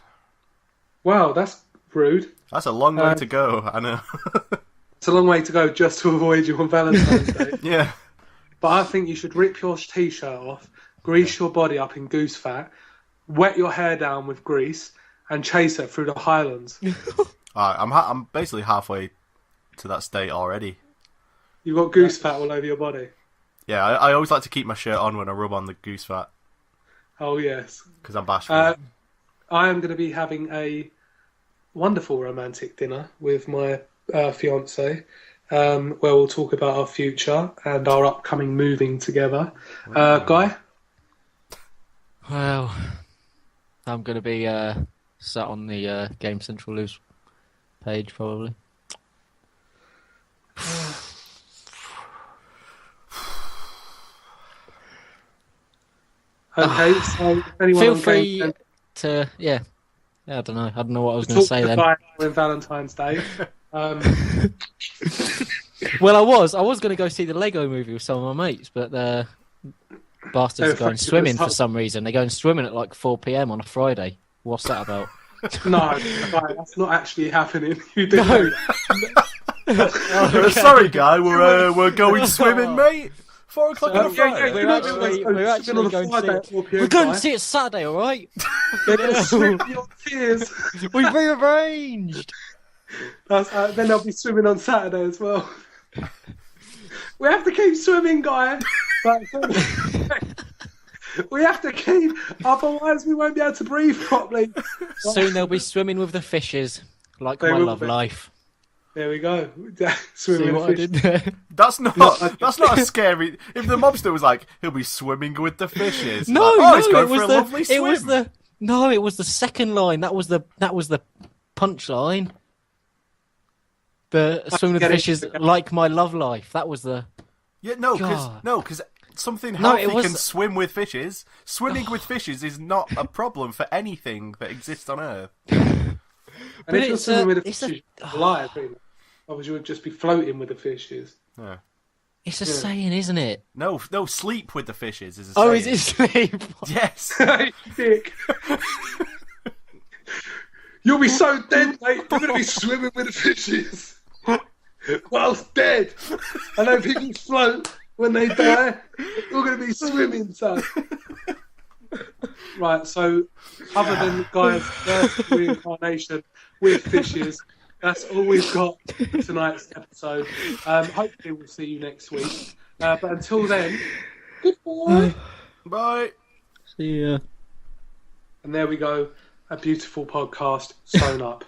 Wow, that's rude. That's a long way to go. I know. It's a long way to go just to avoid you on Valentine's Day. Yeah. But I think you should rip your t-shirt off, grease your body up in goose fat, wet your hair down with grease, and chase it through the Highlands. Alright, I'm basically halfway to that state already. You've got goose fat all over your body. Yeah, I always like to keep my shirt on when I rub on the goose fat Oh, yes. because I'm bashful. I am going to be having a wonderful romantic dinner with my fiance, where we'll talk about our future and our upcoming moving together. Guy? Well, I'm going to be sat on the Gamecentral news page probably. Okay, so if anyone Feel on free Game to, yeah, I don't know what I was to going to talk say to then. Guy on Valentine's Day. Well, I was going to go see the Lego movie with some of my mates, but bastards are going fucking swimming for result. some reason. They're going swimming at like 4 p.m. on a Friday. What's that about? No, Guy, that's not actually happening. You do No. know. Sorry, guy, we're going swimming, mate. 4 o'clock on a Friday. We're actually going to see it. We're going to see it Saturday, all right? They're going to swim in your tears. We've rearranged. Then I'll be swimming on Saturday as well. We have to keep swimming, Guy. We have to keep, otherwise we won't be able to breathe properly. Soon they'll be swimming with the fishes, like They my will love be. life. There we go. See Swimming what I fish. did there? That's not a scary. If the mobster was like, he'll be swimming with the fishes. No, like, no, he's it going was for a lovely swim. it was the second line. That was the punchline. The swimming with the get it. fishes, like my love life. That was the. Yeah, no, God. because something No, healthy it was- can swim with fishes. Swimming with fishes is not a problem for anything that exists on Earth. And But if you're it's, swimming with the it's a- fishes, you're alive, really. Otherwise you would just be floating with the fishes. Yeah. It's a saying, isn't it? No, sleep with the fishes is a Oh, saying. is it sleep? Yes. Hey, Dick. You'll be so dead, mate. You're going to be swimming with the fishes. Whilst dead. I know people float when they die. You're going to be swimming, son. Right, so other than Guy's first reincarnation with fishes, that's all we've got for tonight's episode. Hopefully we'll see you next week. But until then, goodbye. Bye. See ya. And there we go, a beautiful podcast sewn up.